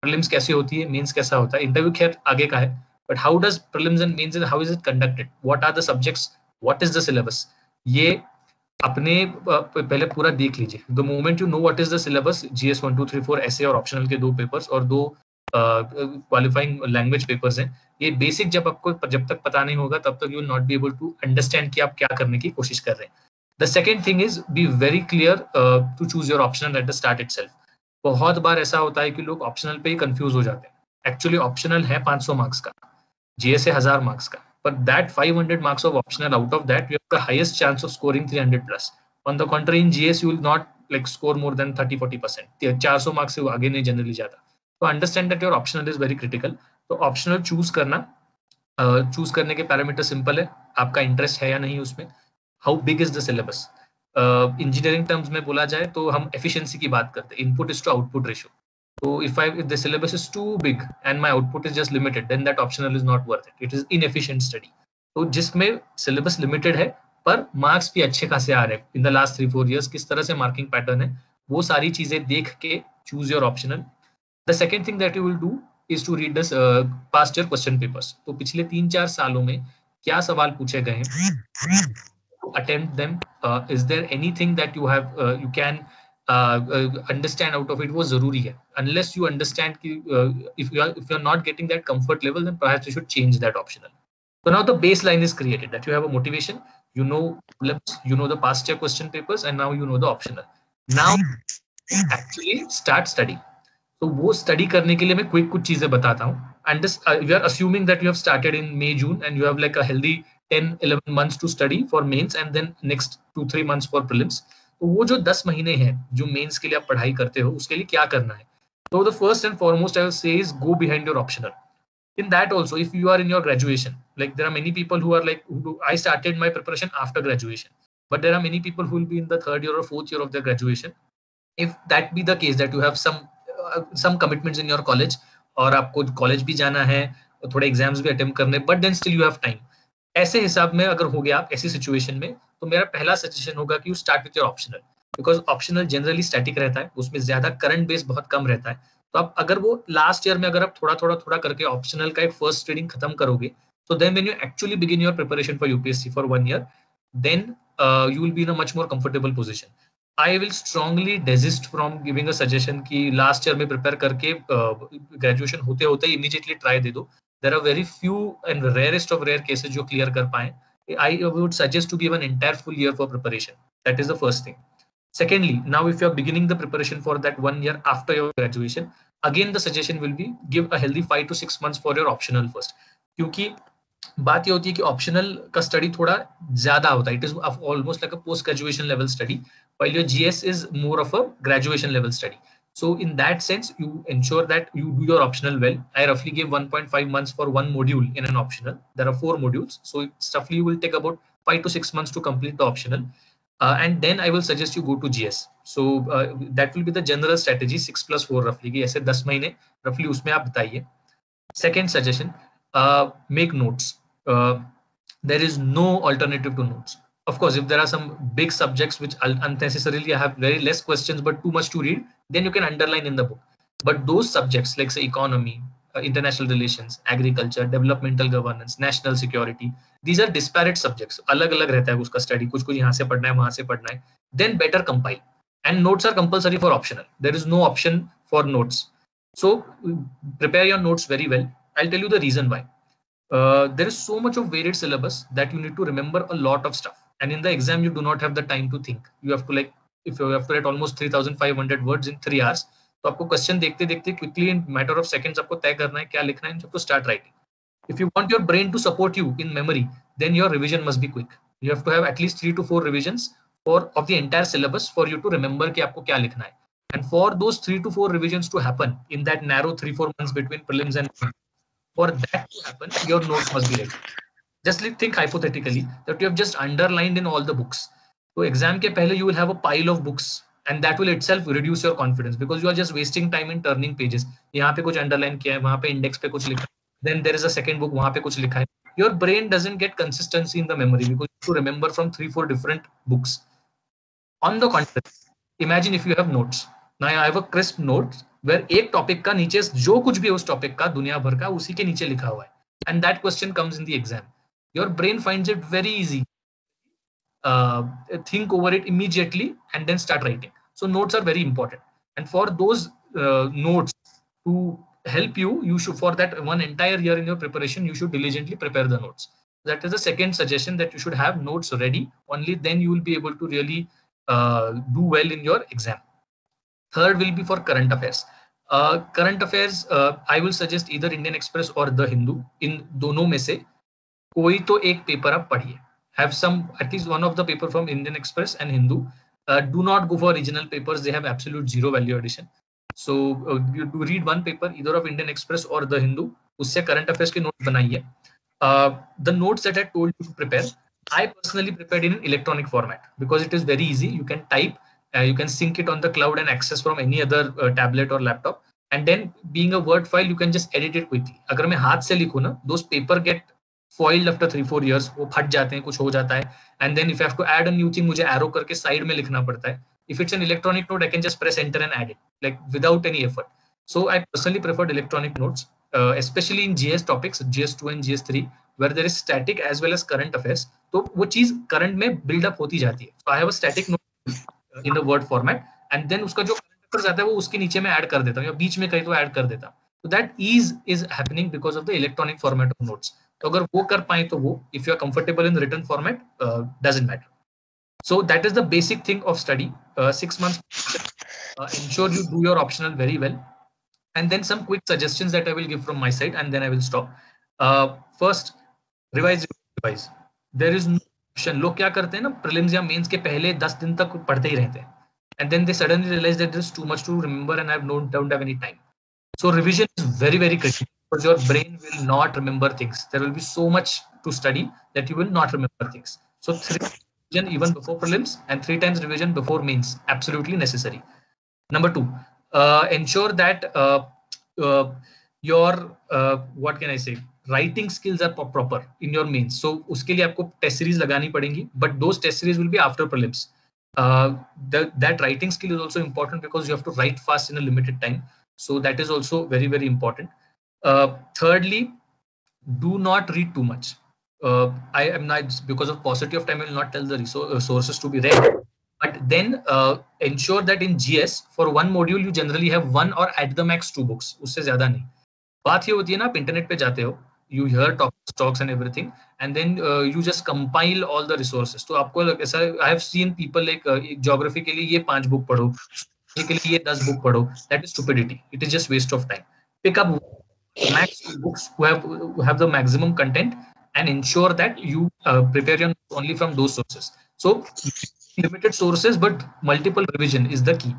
Prelims कैसे होती है, मेंस कैसा होता है. इंटरव्यू खैर आगे का है, but how does prelims and mains, how is it conducted, what are the subjects, what is the syllabus, ये अपने पहले पूरा देख लीजिए. The moment you know what is the syllabus, GS 1 2 3 4 ऐसे और ऑप्शनल के 2 पेपर्स और 2 क्वालिफाइंग लैंग्वेज पेपर्स हैं, ये बेसिक जब आपको जब तक पता नहीं होगा तब तक you will not be able to understand कि आप क्या करने की कोशिश कर रहे हैं. The second thing is be very clear to choose your optional at the start itself. बहुत बार ऐसा होता है कि लोग ऑप्शनल पे ही कंफ्यूज हो जाते हैं. एक्चुअली ऑप्शनल है 500 मार्क्स का, जीएस है 1000 मार्क्स का, but that 500 marks of optional, out of that you have the highest chance of scoring 300 plus. On the contrary, in GS you will not like score more than 30-40%. 400 marks से आगे नहीं generally जाता. तो understand that your optional is very critical. तो optional choose करना, choose करने के parameter simple है, आपका इंटरेस्ट है या नहीं उसमें, how big is the syllabus. Engineering terms में बोला जाए तो हम एफिशिएंसी की बात करते हैं, input is to output ratio. So if the syllabus is too big and my output is just limited, then that optional is not worth it. It is inefficient study. तो जिसमें syllabus limited है पर marks भी अच्छे खासे आ रहे हैं in the last 3-4 years, किस तरह से marking pattern है, वो सारी चीजें देख के choose your optional. The second thing that you will do is to read the past year question papers. तो पिछले 3-4 सालों में क्या सवाल पूछे गए हैं, attempt them. Is there anything that you have you can understand out of it, वो जरूरी है. Unless you understand कि if you are not getting that comfort level, then perhaps you should change that optional. So now the baseline is created, that you have a motivation, you know you know the past year question papers, and now you know the optional. Now actually start study. तो वो study करने के लिए मैं quick कुछ चीजें बताता हूँ. And this we are assuming that you have started in May June and you have like a healthy 10-11 months to study for mains and then next 2-3 months for prelims. तो वो जो 10 महीने हैं जो मेंस के लिए आप पढ़ाई करते हो, उसके लिए क्या करना है. तो the first and foremost I will say is go behind your optional. In that also, if you are in your graduation, like there are many people who are like, I started my preparation after graduation, but there are many people who will be in the 3rd year or 4th year of their graduation. If that be the case that you have some commitments in your college और आपको college भी जाना है और थोड़े exams भी attempt करने, but then still you have time, ऐसे हिसाब में अगर हो गया आप ऐसी सिचुएशन में, तो मेरा पहला सजेशन होगा कि you start with your optional. Because optional generally static रहता है, उसमें ज्यादा करंट बेस बहुत कम रहता है. तो आप अगर वो लास्ट ईयर में अगर आप थोड़ा करके ऑप्शनल का एक फर्स्ट रीडिंग खत्म करोगे, तो then when you actually begin your preparation for UPSC for 1 year, then you will be in a much more comfortable position. I will strongly desist from giving a suggestion कि last year में prepare करके graduation होते होते immediately try दे दो. There are very few and rarest of rare cases जो clear कर पाए. I would suggest to give an entire full year for preparation. That is the first thing. Secondly, now if you are beginning the preparation for that 1 year after your graduation, again the suggestion will be give a healthy 5 to 6 months for your optional first. क्योंकि बात ये होती है कि optional का study थोड़ा ज्यादा होता है. It is almost like a post graduation level study, while your GS is more of a graduation level study. So in that sense, you ensure that you do your optional well. I roughly give 1.5 months for one module in an optional. There are 4 modules, so roughly you will take about 5 to 6 months to complete the optional. And then I will suggest you go to GS. So that will be the general strategy, 6+4 roughly, कि ऐसे 10 महीने roughly उसमें आप बताइए. Second suggestion, make notes. There is no alternative to notes. Of course, if there are some big subjects which unnecessarily have very less questions but too much to read, then you can underline in the book. But those subjects like say economy, international relations, agriculture, developmental governance, national security, these are disparate subjects. अलग अलग रहता है उसका study, कुछ कुछ यहाँ से पढ़ना है वहाँ से पढ़ना है. Then better compile. And notes are compulsory for optional. There is no option for notes. So prepare your notes very well. I'll tell you the reason why. There is so much of varied syllabus that you need to remember a lot of stuff, and in the exam you do not have the time to think. You have to like, if you have to write almost 3,500 words in 3 hours, तो आपको question देखते देखते quickly in matter of seconds आपको तय करना है क्या लिखना है, you have to start writing. If you want your brain to support you in memory, then your revision must be quick. You have to have at least 3 to 4 revisions of the entire syllabus for you to remember कि आपको क्या लिखना है. And for those 3 to 4 revisions to happen in that narrow 3-4 months between prelims and for that to happen, your notes must be ready. Just think hypothetically that you have just underlined in all the books. So exam ke pehle you will have a pile of books, and that will itself reduce your confidence because you are just wasting time in turning pages. यहाँ पे कुछ underline किया है, वहाँ पे index पे कुछ लिखा है. Then there is a second book, वहाँ पे कुछ लिखा है. Your brain doesn't get consistency in the memory because you have to remember from 3-4 different books. On the contrary, imagine if you have notes. Now I have a crisp note where एक topic का नीचे जो कुछ भी है उस topic का दुनिया भर का उसी के नीचे लिखा हुआ है, and that question comes in the exam. Your brain finds it very easy. Think over it immediately and then start writing. So notes are very important, and for those notes to help you, you should, for that one entire year in your preparation, you should diligently prepare the notes. That is the second suggestion, that you should have notes ready. Only then you will be able to really do well in your exam. Third will be for current affairs. Current affairs, I will suggest either Indian Express or The Hindu. In दोनों में से कोई तो एक paper आप पढ़िए. Have some, at least one of the paper from Indian Express and Hindu. Do not go for regional papers. They have absolute zero value addition. So you do read one paper either of Indian Express or The Hindu. उससे current affairs के notes बनाइए. The notes that I told you to prepare, I personally prepared in an electronic format because it is very easy. You can type, you can sync it on the cloud and access from any other tablet or laptop. And then being a Word file, you can just edit it quickly. अगर मैं हाथ से लिखूँ ना, those paper get foiled after 3-4 years. वो फट जाते हैं, कुछ हो जाता है. And then if I have to add a new thing, मुझे arrow करके side में लिखना पड़ता है. If it's an electronic note, I can just press enter and add it, like without any effort. So I personally preferred electronic notes, especially in GS topics, GS2 and GS3, where there is static as well as current affairs. तो वो चीज current में build up होती जाती है. So I have a static note in the Word format, and then उसका जो current affairs आता है वो उसके नीचे मैं add कर देता हूँ या बीच में कहीं तो add कर देता हूँ. So that ease is happening because of the electronic format of notes. तो अगर वो कर पाए तो वो, if you are comfortable in written format, doesn't matter. So that is the basic thing of study. 6 months, ensure you do your optional very well. And then some quick suggestions that I will give from my side, and then I will stop. First, revise. There is no option. लोग क्या करते हैं ना, prelims या mains के पहले 10 दिन तक पढ़ते ही रहते हैं, and then they suddenly realize that there is too much to remember and I don't have any time. So revision is very, very critical because your brain will not remember things. There will be so much to study that you will not remember things. So 3 revision even before prelims and 3 times revision before mains, absolutely necessary. Number 2, ensure that your what can I say, writing skills are proper in your mains. So उसके लिए आपको test series लगानी पड़ेंगी, but those test series will be after prelims. That writing skill is also important because you have to write fast in a limited time. So that is also very, very important. Thirdly, do not read too much. I am not, because of paucity of time, I will not tell the sources to be read. But then ensure that in GS, for one module, you generally have 1 or at the max 2 books. उससे ज़्यादा नहीं. बात ये होती है ना, आप internet पे जाते हो, you hear talks and everything, and then you just compile all the resources. तो आपको ऐसा, I have seen people like geography के लिए ये 5 book पढ़ो, के लिए ये 10 book पढ़ो. That is stupidity. It is just waste of time. Pick up max 2 books who have the maximum content, and ensure that you prepare your notes only from those sources. So limited sources, but multiple revision is the key.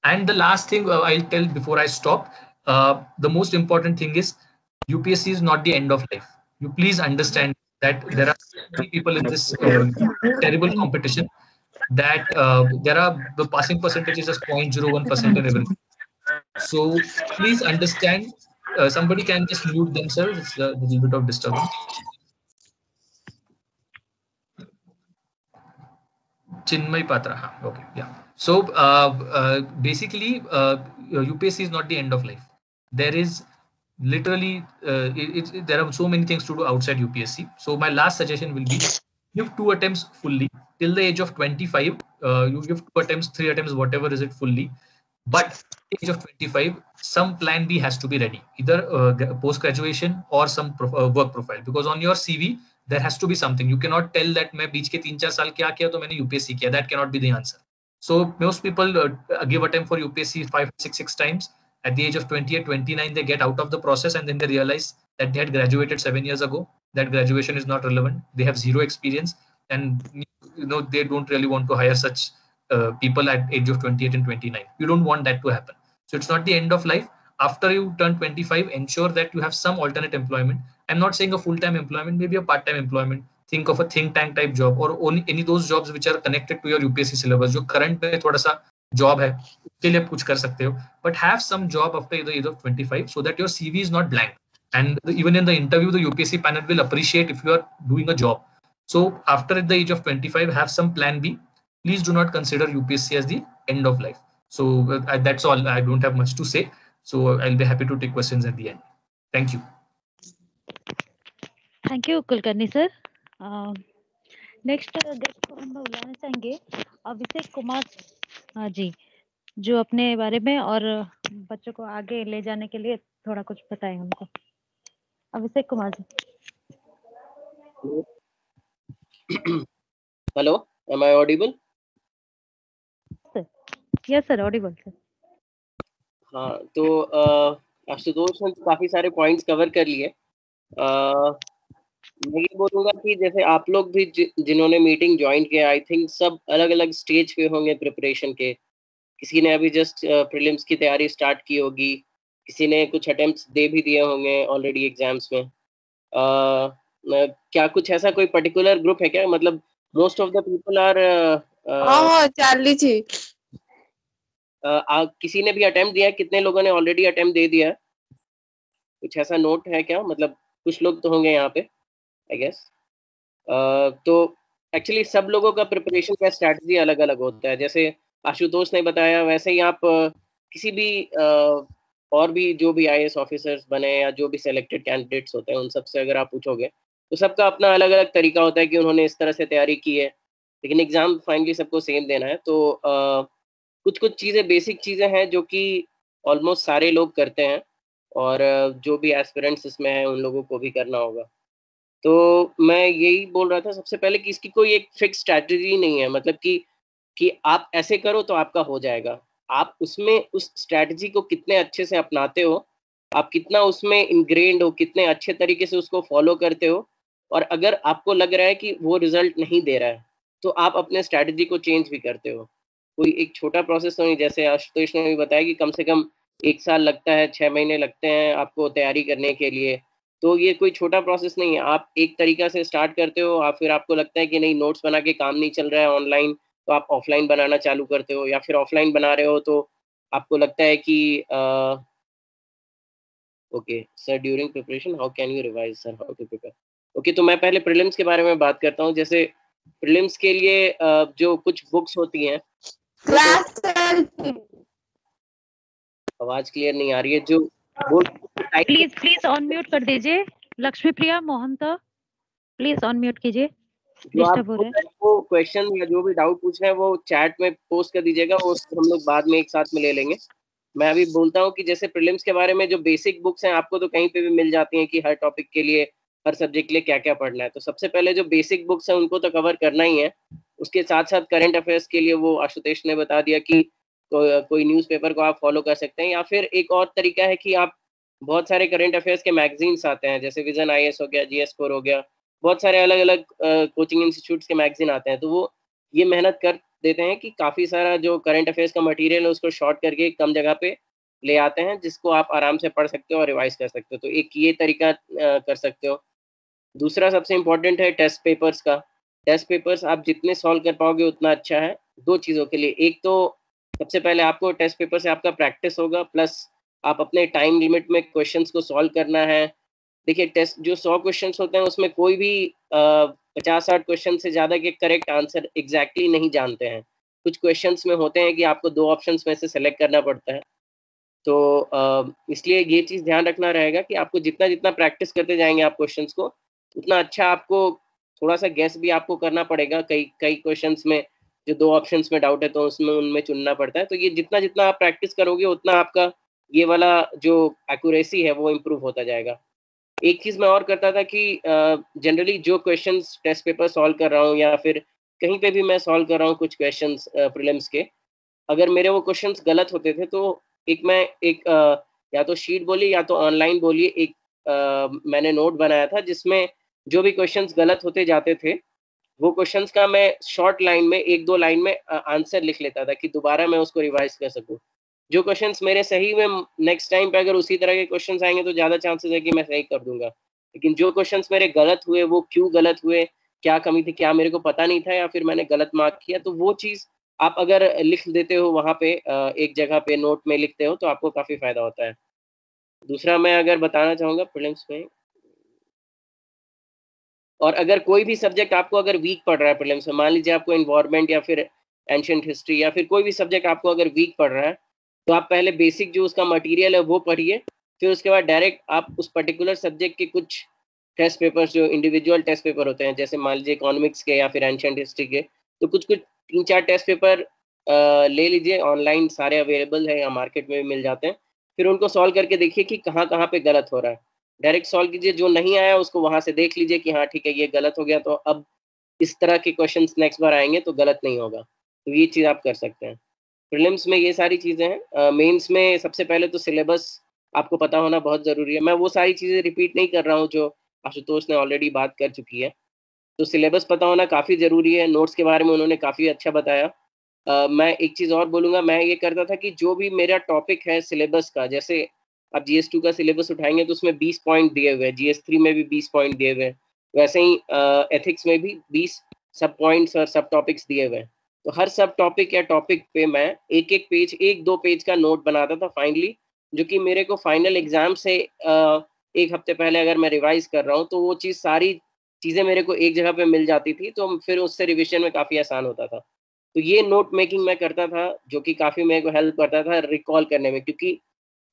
And the last thing I'll tell before I stop, the most important thing is UPSC is not the end of life. You please understand that there are many people in this terrible competition, that there are the passing percentage is just 0.01% and everything. So please understand, somebody can just mute themselves. It's a little bit of disturbance. Chinmay Patra. Okay, yeah. So basically, UPSC is not the end of life. There is literally there are so many things to do outside UPSC. So my last suggestion will be, give 2 attempts fully till the age of 25. You give 2 attempts, 3 attempts, whatever is it, fully. But at the age of 25, some plan B has to be ready, either post graduation or some work profile, because on your CV there has to be something. You cannot tell that मैं बीच के 3-4 साल क्या किया तो मैंने UPSC किया. That cannot be the answer. So most people give attempt for UPSC 5-6 times. At the age of 28, 29, they get out of the process, and then they realize that they had graduated 7 years ago. That graduation is not relevant. They have zero experience, and they don't really want to hire such people at age of 28 and 29. You don't want that to happen. So it's not the end of life. After you turn 25, ensure that you have some alternate employment. I'm not saying a full-time employment, maybe a part-time employment. Think of a think tank type job, or only any those jobs which are connected to your UPSC syllabus. जो current में थोड़ा सा job है, उसके लिए आप कुछ कर सकते हो. But have some job after the age of 25 so that your CV is not blank. And even in the interview, the UPSC panel will appreciate if you are doing a job. So after the age of 25, have some plan B. Please do not consider UPSC as the end of life. So that's all. I don't have much to say. So I'll be happy to take questions at the end. Thank you. Thank you Kulkarni sir. Next guest को हम बुलाना चाहेंगे अभिषेक कुमार जी, जो अपने बारे में और बच्चों को आगे ले जाने के लिए थोड़ा कुछ बताएं हमको. Abhishek Kumar ji. Hello, am I audible? Yes sir, audible sir. हाँ, तो आशुतोष ने काफी सारे पॉइंट्स कवर कर लिए. मैं ये बोलूँगा कि जैसे आप लोग भी जिन्होंने मीटिंग ज्वाइन किया, आई थिंक सब अलग अलग स्टेज पे होंगे प्रिपरेशन के. किसी ने अभी जस्ट प्रीलिम्स की तैयारी स्टार्ट की होगी, किसी ने कुछ अटेम्प्ट्स दे भी दिए होंगे ऑलरेडी एग्जाम्स में. क्या कुछ ऐसा कोई पर्टिकुलर ग्रुप है क्या, मतलब most of the people are Charlie ji, किसी ने भी अटेम्प्ट दिया है? कितने लोगों ने ऑलरेडी अटेम्प्ट दे दिया है? कुछ ऐसा नोट है क्या? मतलब कुछ लोग तो होंगे यहाँ पे आई गेस. तो एक्चुअली सब लोगों का प्रिपरेशन का स्ट्रैटेजी अलग अलग होता है. जैसे आशुतोष ने बताया वैसे ही आप किसी भी और भी जो भी IAS ऑफिसर्स बने या जो भी सिलेक्टेड कैंडिडेट्स होते हैं उन सबसे अगर आप पूछोगे तो सबका अपना अलग अलग तरीका होता है कि उन्होंने इस तरह से तैयारी की है, लेकिन एग्जाम फाइनली सबको सेम देना है. तो कुछ कुछ चीज़ें बेसिक चीज़ें हैं जो कि ऑलमोस्ट सारे लोग करते हैं और जो भी एस्पिरेंट्स इसमें हैं उन लोगों को भी करना होगा. तो मैं यही बोल रहा था सबसे पहले कि इसकी कोई एक फिक्स स्ट्रैटेजी नहीं है, मतलब कि आप ऐसे करो तो आपका हो जाएगा. आप उसमें उस स्ट्रैटेजी को कितने अच्छे से अपनाते हो, आप कितना उसमें इनग्रेन्ड हो, कितने अच्छे तरीके से उसको फॉलो करते हो, और अगर आपको लग रहा है कि वो रिजल्ट नहीं दे रहा है तो आप अपने स्ट्रैटेजी को चेंज भी करते हो. कोई एक छोटा प्रोसेस तो नहीं. जैसे आशुतोष ने भी बताया कि कम से कम 1 साल लगता है, 6 महीने लगते हैं आपको तैयारी करने के लिए. तो ये कोई छोटा प्रोसेस नहीं है. आप एक तरीका से स्टार्ट करते हो, आप फिर आपको लगता है कि नहीं नोट्स बना के काम नहीं चल रहा है ऑनलाइन, तो आप ऑफलाइन बनाना चालू करते हो, या फिर ऑफलाइन बना रहे हो तो आपको लगता है कि okay sir during preparation how can you revise sir how to prepare. Okay, तो मैं पहले प्रीलिम्स के बारे में बात करता हूँ. जैसे प्रीलिम्स के लिए जो कुछ बुक्स होती हैं, आवाज क्लियर नहीं आ रही है. जो प्लीज अनम्यूट कर दीजिए. लक्ष्मी प्रिया मोहंत, प्लीज अनम्यूट कीजिए. जो आप डिस्टर्ब हो रहे हैं. वो क्वेश्चन या जो भी डाउट पूछ रहे हैं वो चैट में पोस्ट कर दीजिएगा, वो हम लोग बाद में एक साथ में ले लेंगे. मैं अभी बोलता हूँ कि जैसे प्रीलिम्स के बारे में जो बेसिक बुक्स हैं आपको तो कहीं पे भी मिल जाती हैं कि हर टॉपिक के लिए, हर सब्जेक्ट के लिए क्या क्या पढ़ना है. तो सबसे पहले जो बेसिक बुक्स हैं उनको तो कवर करना ही है. उसके साथ साथ करंट अफेयर्स के लिए वो आशुतोष ने बता दिया कि कोई न्यूज़पेपर को आप फॉलो कर सकते हैं, या फिर एक और तरीका है कि आप बहुत सारे करंट अफेयर्स के मैगजीन्स आते हैं, जैसे विजन IAS हो गया, GS स्कोर हो गया, बहुत सारे अलग अलग कोचिंग इंस्टीट्यूट्स के मैगजीन आते हैं. तो वो ये मेहनत कर देते हैं कि काफ़ी सारा जो करंट अफेयर्स का मटेरियल है उसको शॉर्ट करके कम जगह पे ले आते हैं, जिसको आप आराम से पढ़ सकते हो और रिवाइज कर सकते हो. तो एक ये तरीका कर सकते हो. दूसरा सबसे इम्पोर्टेंट है टेस्ट पेपर्स का. टेस्ट पेपर्स आप जितने सॉल्व कर पाओगे उतना अच्छा है, दो चीज़ों के लिए. एक तो सबसे पहले आपको टेस्ट पेपर से आपका प्रैक्टिस होगा, प्लस आप अपने टाइम लिमिट में क्वेश्चंस को सॉल्व करना है. देखिए टेस्ट जो 100 क्वेश्चंस होते हैं उसमें कोई भी 50-60 क्वेश्चन से ज़्यादा के करेक्ट आंसर एग्जैक्टली नहीं जानते हैं. कुछ क्वेश्चंस में होते हैं कि आपको 2 ऑप्शंस में से सेलेक्ट करना पड़ता है. तो इसलिए ये चीज़ ध्यान रखना रहेगा कि आपको जितना जितना प्रैक्टिस करते जाएंगे आप क्वेश्चंस को, उतना अच्छा आपको थोड़ा सा गेस भी आपको करना पड़ेगा. कई कई क्वेश्चंस में जो 2 ऑप्शंस में डाउट है तो उसमें उनमें चुनना पड़ता है. तो ये जितना जितना आप प्रैक्टिस करोगे उतना आपका ये वाला जो एक्यूरेसी है वो इम्प्रूव होता जाएगा. एक चीज़ मैं और करता था कि जनरली जो क्वेश्चंस टेस्ट पेपर सॉल्व कर रहा हूँ या फिर कहीं पे भी मैं सॉल्व कर रहा हूँ कुछ क्वेश्चंस प्रीलिम्स के, अगर मेरे वो क्वेश्चंस गलत होते थे तो एक या तो शीट बोलिए या तो ऑनलाइन बोलिए, एक मैंने नोट बनाया था जिसमें जो भी क्वेश्चंस गलत होते जाते थे वो क्वेश्चंस का मैं शॉर्ट लाइन में 1-2 लाइन में आंसर लिख लेता था कि दोबारा मैं उसको रिवाइज कर सकूं. जो क्वेश्चंस मेरे सही में नेक्स्ट टाइम पे अगर उसी तरह के क्वेश्चंस आएंगे तो ज़्यादा चांसेस है कि मैं सही कर दूंगा. लेकिन जो क्वेश्चंस मेरे गलत हुए वो क्यों गलत हुए, क्या कमी थी, क्या मेरे को पता नहीं था या फिर मैंने गलत मार्क किया, तो वो चीज़ आप अगर लिख देते हो वहाँ पे एक जगह पे नोट में लिखते हो तो आपको काफ़ी फ़ायदा होता है. दूसरा मैं अगर बताना चाहूँगा प्रीलिम्स में, और अगर कोई भी सब्जेक्ट आपको अगर वीक पड़ रहा है प्रीलिम्स में, मान लीजिए आपको एनवायरनमेंट या फिर एंशिएंट हिस्ट्री या फिर कोई भी सब्जेक्ट आपको अगर वीक पड़ रहा है तो आप पहले बेसिक जो उसका मटेरियल है वो पढ़िए, फिर उसके बाद डायरेक्ट आप उस पर्टिकुलर सब्जेक्ट के कुछ टेस्ट पेपर्स जो इंडिविजुअल टेस्ट पेपर होते हैं, जैसे मान लीजिए इकोनॉमिक्स के या फिर एंशिएंट हिस्ट्री के, तो कुछ कुछ 3-4 टेस्ट पेपर ले लीजिए, ऑनलाइन सारे अवेलेबल है या मार्केट में भी मिल जाते हैं। फिर उनको सॉल्व करके देखिए कि कहाँ कहाँ पे गलत हो रहा है, डायरेक्ट सॉल्व कीजिए, जो नहीं आया उसको वहाँ से देख लीजिए कि हाँ ठीक है ये गलत हो गया, तो अब इस तरह के क्वेश्चंस नेक्स्ट बार आएंगे तो गलत नहीं होगा। तो ये चीज़ आप कर सकते हैं। प्रीलिम्स में ये सारी चीज़ें हैं। मेंस में सबसे पहले तो सिलेबस आपको पता होना बहुत ज़रूरी है। मैं वो सारी चीज़ें रिपीट नहीं कर रहा हूँ जो आशुतोष ने ऑलरेडी बात कर चुकी है। तो सिलेबस पता होना काफ़ी ज़रूरी है। नोट्स के बारे में उन्होंने काफ़ी अच्छा बताया। मैं एक चीज़ और बोलूँगा, मैं ये करता था कि जो भी मेरा टॉपिक है सिलेबस का, जैसे आप जीएस 2 का सिलेबस उठाएँगे तो उसमें 20 पॉइंट दिए हुए हैं, जीएस 3 में भी 20 पॉइंट दिए हुए हैं। वैसे ही एथिक्स में भी 20 सब पॉइंट्स और सब टॉपिक्स दिए हुए हैं। तो हर सब टॉपिक या टॉपिक पे मैं एक-एक पेज, 1-2 पेज का नोट बनाता था फाइनली, जो कि मेरे को फाइनल एग्ज़ाम से 1 हफ्ते पहले अगर मैं रिवाइज़ कर रहा हूँ, तो वो चीज़ सारी चीज़ें मेरे को एक जगह पे मिल जाती थी, तो फिर उससे रिविज़न में काफ़ी आसान होता था। तो ये नोट मेकिंग मैं करता था, जो कि काफ़ी मेरे को हेल्प करता था रिकॉल करने में, क्योंकि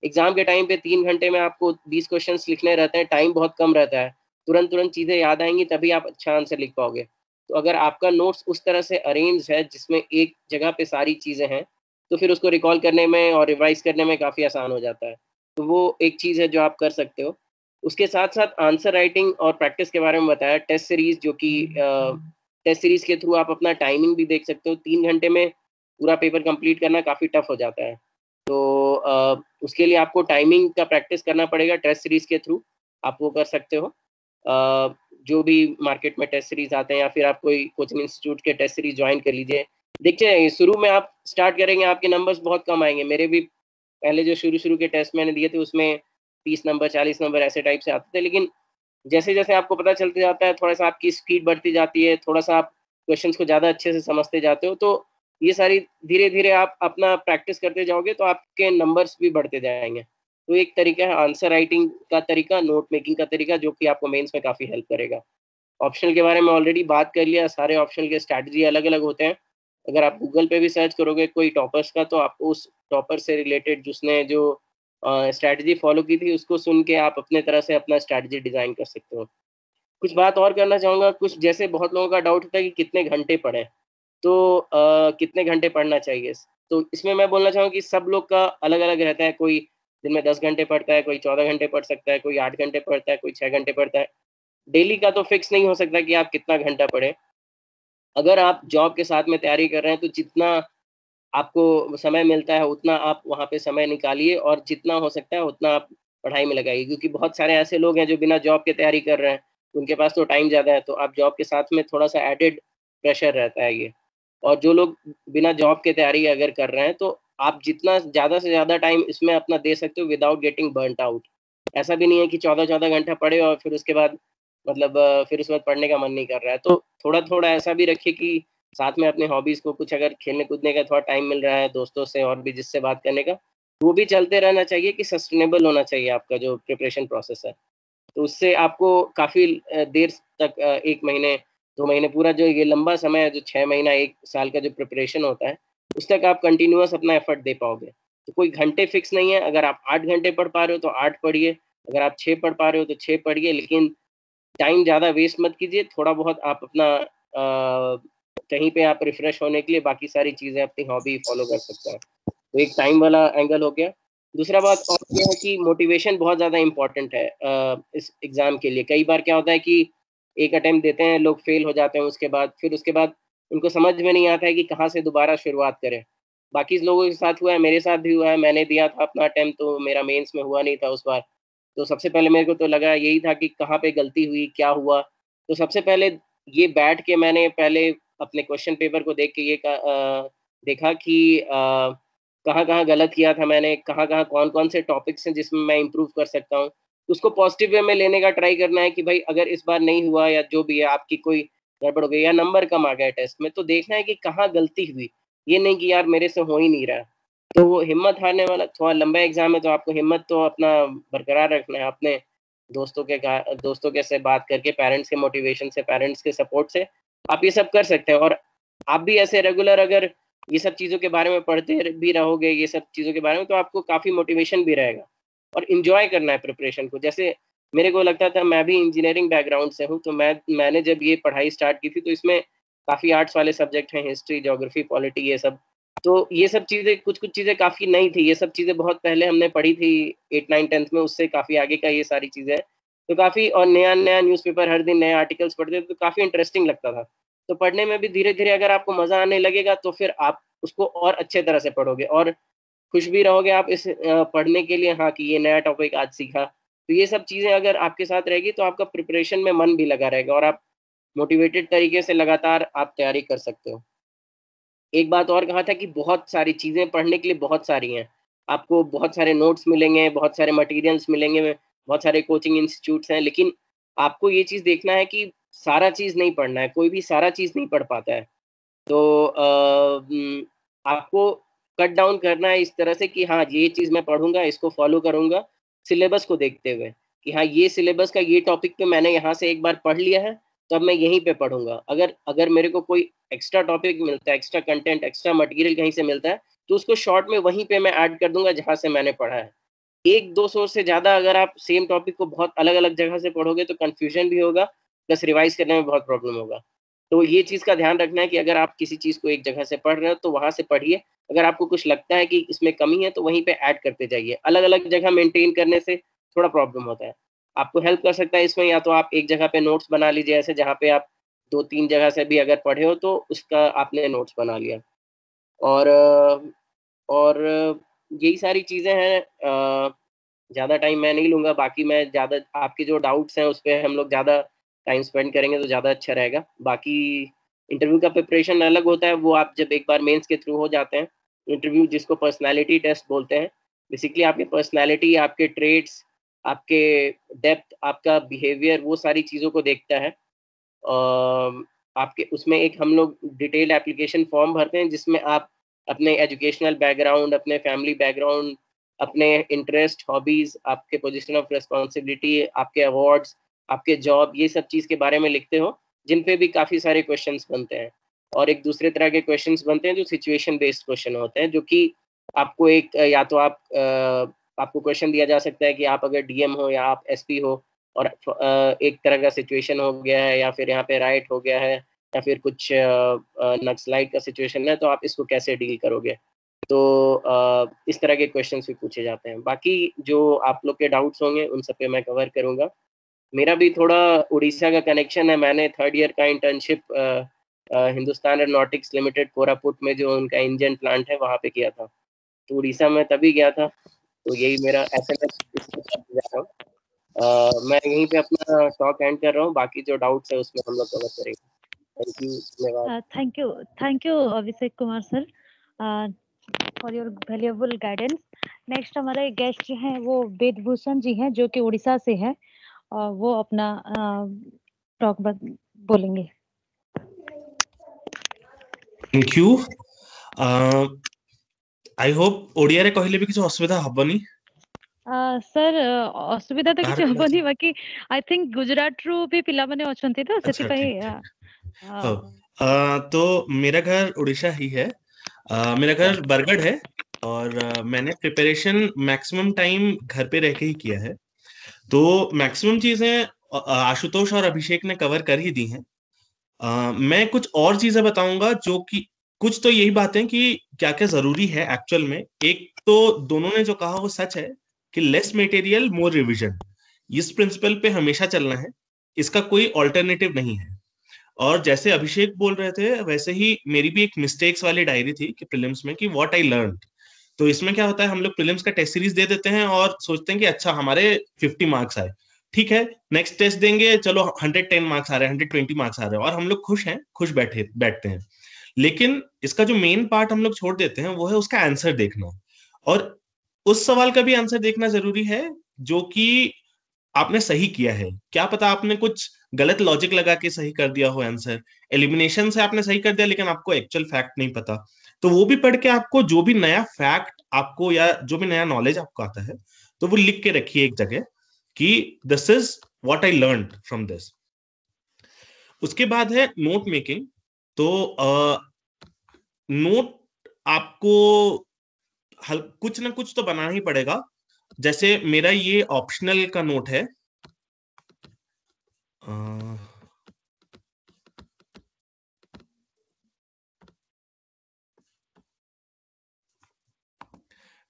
एग्ज़ाम के टाइम पे 3 घंटे में आपको 20 क्वेश्चन्स लिखने रहते हैं, टाइम बहुत कम रहता है। तुरंत-तुरंत चीज़ें याद आएँगी तभी आप अच्छा आंसर लिख पाओगे। तो अगर आपका नोट्स उस तरह से अरेंज है जिसमें एक जगह पे सारी चीज़ें हैं, तो फिर उसको रिकॉल करने में और रिवाइज़ करने में काफ़ी आसान हो जाता है। तो वो एक चीज़ है जो आप कर सकते हो। उसके साथ-साथ आंसर राइटिंग और प्रैक्टिस के बारे में बताया, टेस्ट सीरीज़ जो कि टेस्ट सीरीज़ के थ्रू आप अपना टाइमिंग भी देख सकते हो। 3 घंटे में पूरा पेपर कंप्लीट करना काफ़ी टफ हो जाता है। तो उसके लिए आपको टाइमिंग का प्रैक्टिस करना पड़ेगा, टेस्ट सीरीज़ के थ्रू आप वो कर सकते हो। जो भी मार्केट में टेस्ट सीरीज़ आते हैं या फिर आप कोई कोचिंग इंस्टीट्यूट के टेस्ट सीरीज़ जॉइन कर लीजिए। देखिए शुरू में आप स्टार्ट करेंगे, आपके नंबर्स बहुत कम आएँगे। मेरे भी पहले जो शुरू-शुरू के टेस्ट मैंने दिए थे उसमें 30 नंबर, 40 नंबर ऐसे टाइप से आते थे, लेकिन जैसे-जैसे आपको पता चलते जाता है, थोड़ा-सा आपकी स्पीड बढ़ती जाती है, थोड़ा-सा आप क्वेश्चंस को ज़्यादा अच्छे से समझते जाते हो, तो ये सारी धीरे-धीरे आप अपना प्रैक्टिस करते जाओगे तो आपके नंबर्स भी बढ़ते जाएँगे। तो एक तरीका है आंसर राइटिंग का तरीका, नोट मेकिंग का तरीका, जो कि आपको मेंस में काफ़ी हेल्प करेगा। ऑप्शनल के बारे में ऑलरेडी बात कर लिया, सारे ऑप्शनल के स्ट्रैटेजी अलग-अलग होते हैं। अगर आप गूगल पे भी सर्च करोगे कोई टॉपर्स का, तो आपको उस टॉपर से रिलेटेड जिसने जो स्ट्रैटेजी फ़ॉलो की थी, उसको सुन के आप अपने तरह से अपना स्ट्रैटेजी डिज़ाइन कर सकते हो। कुछ बात और करना चाहूँगा, कुछ जैसे बहुत लोगों का डाउट होता है कि कितने घंटे पढ़ें, तो कितने घंटे पढ़ना चाहिए? तो इसमें मैं बोलना चाहूँगा कि सब लोग का अलग-अलग रहता है, कोई दिन में 10 घंटे पढ़ता है, कोई 14 घंटे पढ़ सकता है, कोई 8 घंटे पढ़ता है, कोई 6 घंटे पढ़ता है। डेली का तो फिक्स नहीं हो सकता कि आप कितना घंटा पढ़ें। अगर आप जॉब के साथ में तैयारी कर रहे हैं, तो जितना आपको समय मिलता है उतना आप वहाँ पे समय निकालिए और जितना हो सकता है उतना आप पढ़ाई में लगाइए, क्योंकि बहुत सारे ऐसे लोग हैं जो बिना जॉब के तैयारी कर रहे हैं, उनके पास तो टाइम ज़्यादा है, तो आप जॉब के साथ में थोड़ा-सा एडेड प्रेशर रहता है ये। और जो लोग बिना जॉब के तैयारी अगर कर रहे हैं, तो आप जितना ज़्यादा से ज़्यादा टाइम इसमें अपना दे सकते हो विदाउट गेटिंग बर्न्ट आउट। ऐसा भी नहीं है कि 14-14 घंटा पढ़े और फिर उसके बाद मतलब फिर उसके बाद पढ़ने का मन नहीं कर रहा है। तो थोड़ा-थोड़ा ऐसा भी रखिए कि साथ में अपने हॉबीज़ को, कुछ अगर खेलने-कूदने का थोड़ा टाइम मिल रहा है, दोस्तों से और भी जिससे बात करने का, वो भी चलते रहना चाहिए कि सस्टेनेबल होना चाहिए आपका जो प्रिपरेशन प्रोसेस है। तो उससे आपको काफ़ी देर तक 1 महीने, 2 महीने, पूरा जो ये लंबा समय है, जो 6 महीना, 1 साल का जो प्रिपरेशन होता है, उस तक आप कंटिन्यूअस अपना एफर्ट दे पाओगे। तो कोई घंटे फिक्स नहीं है, अगर आप 8 घंटे पढ़ पा रहे हो तो 8 पढ़िए, अगर आप 6 पढ़ पा रहे हो तो 6 पढ़िए, लेकिन टाइम ज़्यादा वेस्ट मत कीजिए, थोड़ा बहुत आप अपना कहीं पे आप रिफ्रेश होने के लिए बाकी सारी चीज़ें अपनी हॉबी फ़ॉलो कर सकते हैं। तो एक टाइम वाला एंगल हो गया। दूसरा बात और ये है कि मोटिवेशन बहुत ज़्यादा इम्पोर्टेंट है इस एग्ज़ाम के लिए। कई बार क्या होता है कि एक अटेम्प्ट देते हैं, लोग फेल हो जाते हैं उसके बाद उनको समझ में नहीं आता है कि कहाँ से दोबारा शुरुआत करें। बाकी लोगों के साथ हुआ है, मेरे साथ भी हुआ है, मैंने दिया था अपना अटेम्प्ट, तो मेरा मेंस में हुआ नहीं था उस बार। तो सबसे पहले मेरे को तो लगा यही था कि कहाँ पे गलती हुई, क्या हुआ? तो सबसे पहले ये बैठ के मैंने पहले अपने क्वेश्चन पेपर को देख के देखा कि कहाँ-कहाँ गलत किया था मैंने, कहाँ-कहाँ कौन-कौन से टॉपिक्स हैं जिसमें मैं इम्प्रूव कर सकता हूँ। उसको पॉज़िटिव वे में लेने का ट्राई करना है कि भाई अगर इस बार नहीं हुआ या जो भी है, आपकी कोई गड़बड़ हो गई या नंबर कम आ गया टेस्ट में, तो देखना है कि कहाँ गलती हुई। ये नहीं कि यार मेरे से हो ही नहीं रहा। तो वो हिम्मत हारने वाला, थोड़ा लंबा एग्ज़ाम है तो आपको हिम्मत तो अपना बरकरार रखना है, अपने दोस्तों के से बात करके, पेरेंट्स के मोटिवेशन से, पेरेंट्स के सपोर्ट से आप ये सब कर सकते हैं। और आप भी ऐसे रेगुलर अगर ये सब चीज़ों के बारे में पढ़ते भी रहोगे, ये सब चीज़ों के बारे में, तो आपको काफ़ी मोटिवेशन भी रहेगा और एन्जॉय करना है प्रिपरेशन को। जैसे मेरे को लगता था, मैं भी इंजीनियरिंग बैकग्राउंड से हूँ, तो मैंने जब ये पढ़ाई स्टार्ट की थी तो इसमें काफ़ी आर्ट्स वाले सब्जेक्ट हैं, हिस्ट्री, ज्योग्राफी, पॉलिटी, ये सब। तो ये सब चीज़ें कुछ-कुछ चीज़ें काफ़ी नई थी, ये सब चीज़ें बहुत पहले हमने पढ़ी थी 8, 9, 10th में, उससे काफ़ी आगे का ये सारी चीज़ें हैं। तो काफ़ी, और नया-नया न्यूज़पेपर हर दिन नए आर्टिकल्स पढ़ते थे, तो काफ़ी इंटरेस्टिंग लगता था। तो पढ़ने में भी धीरे-धीरे अगर आपको मज़ा आने लगेगा तो फिर आप उसको और अच्छे तरह से पढ़ोगे और खुश भी रहोगे आप इस पढ़ने के लिए, हाँ, कि ये नया टॉपिक आज सीखा। तो ये सब चीज़ें अगर आपके साथ रहेगी तो आपका प्रिपरेशन में मन भी लगा रहेगा और आप मोटिवेटेड तरीके से लगातार आप तैयारी कर सकते हो। एक बात और कहा था कि बहुत सारी चीज़ें पढ़ने के लिए बहुत सारी हैं। आपको बहुत सारे नोट्स मिलेंगे, बहुत सारे मटीरियल्स मिलेंगे, बहुत सारे कोचिंग इंस्टीट्यूट्स हैं, लेकिन आपको ये चीज़ देखना है कि सारा चीज़ नहीं पढ़ना है, कोई भी सारा चीज़ नहीं पढ़ पाता है। तो आपको कट डाउन करना है इस तरह से कि हाँ, ये चीज़ मैं पढ़ूँगा, इसको फ़ॉलो करूँगा, सिलेबस को देखते हुए कि हाँ, ये सिलेबस का ये टॉपिक पे मैंने यहाँ से एक बार पढ़ लिया है, तो अब मैं यहीं पे पढ़ूँगा। अगर अगर मेरे को कोई एक्स्ट्रा टॉपिक मिलता है, एक्स्ट्रा कंटेंट, एक्स्ट्रा मटेरियल कहीं से मिलता है, तो उसको शॉर्ट में वहीं पे मैं ऐड कर दूँगा जहाँ से मैंने पढ़ा है। 1-2 सोर्स से ज़्यादा अगर आप सेम टॉपिक को बहुत अलग-अलग जगह से पढ़ोगे तो कन्फ्यूजन भी होगा, प्लस रिवाइज़ करने में बहुत प्रॉब्लम होगा। तो ये चीज़ का ध्यान रखना है कि अगर आप किसी चीज़ को एक जगह से पढ़ रहे हो तो वहाँ से पढ़िए। अगर आपको कुछ लगता है कि इसमें कमी है तो वहीं पे ऐड करते जाइए। अलग-अलग जगह मेंटेन करने से थोड़ा प्रॉब्लम होता है। आपको हेल्प कर सकता है इसमें, या तो आप एक जगह पे नोट्स बना लीजिए, ऐसे जहाँ पे आप 2-3 जगह से भी अगर पढ़े हो तो उसका आपने नोट्स बना लिया। और यही सारी चीज़ें हैं। ज़्यादा टाइम मैं नहीं लूँगा, बाकी मैं ज़्यादा आपके जो डाउट्स हैं उस पे हम लोग ज़्यादा टाइम स्पेंड करेंगे तो ज़्यादा अच्छा रहेगा। बाकी इंटरव्यू का प्रिपरेशन अलग होता है, वो आप जब एक बार मेंस के थ्रू हो जाते हैं, इंटरव्यू जिसको पर्सनैलिटी टेस्ट बोलते हैं। बेसिकली आपकी पर्सनैलिटी, आपके ट्रेड्स, आपके डेप्थ, आपका बिहेवियर, वो सारी चीज़ों को देखता है। आपके उसमें एक हम लोग डिटेल्ड एप्लीकेशन फॉर्म भरते हैं जिसमें आप अपने एजुकेशनल बैकग्राउंड, अपने फैमिली बैकग्राउंड, अपने इंटरेस्ट, हॉबीज़, आपके पोजीशन ऑफ रिस्पॉन्सिबिलिटी, आपके अवार्ड्स, आपके जॉब, ये सब चीज़ के बारे में लिखते हो, जिन पे भी काफ़ी सारे क्वेश्चंस बनते हैं। और एक दूसरे तरह के क्वेश्चंस बनते हैं जो सिचुएशन बेस्ड क्वेश्चन होते हैं, जो कि आपको एक या तो आपको क्वेश्चन दिया जा सकता है कि आप अगर डीएम हो या आप एसपी हो और एक तरह का सिचुएशन हो गया है, या फिर यहाँ पे राइट हो गया है, या फिर कुछ नक्सलाइट का सिचुएशन है, तो आप इसको कैसे डील करोगे? तो इस तरह के क्वेश्चंस भी पूछे जाते हैं। बाकी जो आप लोग के डाउट्स होंगे उन सब पे मैं कवर करूँगा। मेरा भी थोड़ा उड़ीसा का कनेक्शन है, मैंने 3rd ईयर का internship Hindustan aeronautics limited Koraput में जो उनका इंजन प्लांट है वहाँ पे किया था। तो उड़ीसा में तभी गया था, तो यही मेरा एसएमएस जा रहा हूँ। मैं यहीं पे अपना टॉक एंड कर रहा हूँ, बाकी जो डाउट्स है उसमें हम लोग कवर करेंगे। थैंक यू, धन्यवाद। Thank you Abhishek Kumar sir for your valuable guidance. Next हमारे गेस्ट जो हैं वो वेद भूषण जी हैं, जो कि उड़ीसा से है, और वो अपना टॉक बोलेंगे। Thank you. I hope Odia रे कहले भी किछ असुविधा हबनी। सर असुविधा तो किछ हबनी, बाकी आई थिंक गुजरात रू भी पिला माने अछंती तो सेति पई। तो मेरा घर उड़ीसा ही है। मेरा घर बरगढ़ है और मैंने प्रिपरेशन मैक्सिमम टाइम घर पे रह के ही किया है। तो मैक्सिमम चीजें आशुतोष और अभिषेक ने कवर कर ही दी हैं। मैं कुछ और चीजें बताऊंगा, जो कि कुछ तो यही बातें कि क्या क्या जरूरी है एक्चुअल में। एक तो दोनों ने जो कहा वो सच है कि लेस मटेरियल मोर रिवीजन, इस प्रिंसिपल पे हमेशा चलना है, इसका कोई ऑल्टरनेटिव नहीं है। और जैसे अभिषेक बोल रहे थे वैसे ही मेरी भी एक मिस्टेक्स वाली डायरी थी कि प्रीलिम्स में कि व्हाट आई लर्न। तो इसमें क्या होता है, हम लोग प्रीलिम्स का टेस्ट सीरीज दे देते हैं और सोचते हैं कि अच्छा हमारे 50 मार्क्स आए, ठीक है नेक्स्ट टेस्ट देंगे, चलो 110 मार्क्स आ रहे हैं, 120 मार्क्स आ रहे हैं, और हम लोग खुश हैं, खुश बैठते हैं। लेकिन इसका जो मेन पार्ट हम लोग छोड़ देते हैं वो है उसका आंसर देखना। और उस सवाल का भी आंसर देखना जरूरी है जो कि आपने सही किया है। क्या पता आपने कुछ गलत लॉजिक लगा के सही कर दिया हो आंसर, एलिमिनेशन से आपने सही कर दिया लेकिन आपको एक्चुअल फैक्ट नहीं पता। तो वो भी पढ़ के आपको जो भी नया फैक्ट आपको या जो भी नया नॉलेज आपको आता है तो वो लिख के रखिए एक जगह कि this is what I learn from this. उसके बाद है नोट मेकिंग। तो नोट आपको कुछ ना कुछ तो बनाना ही पड़ेगा। जैसे मेरा ये ऑप्शनल का नोट है,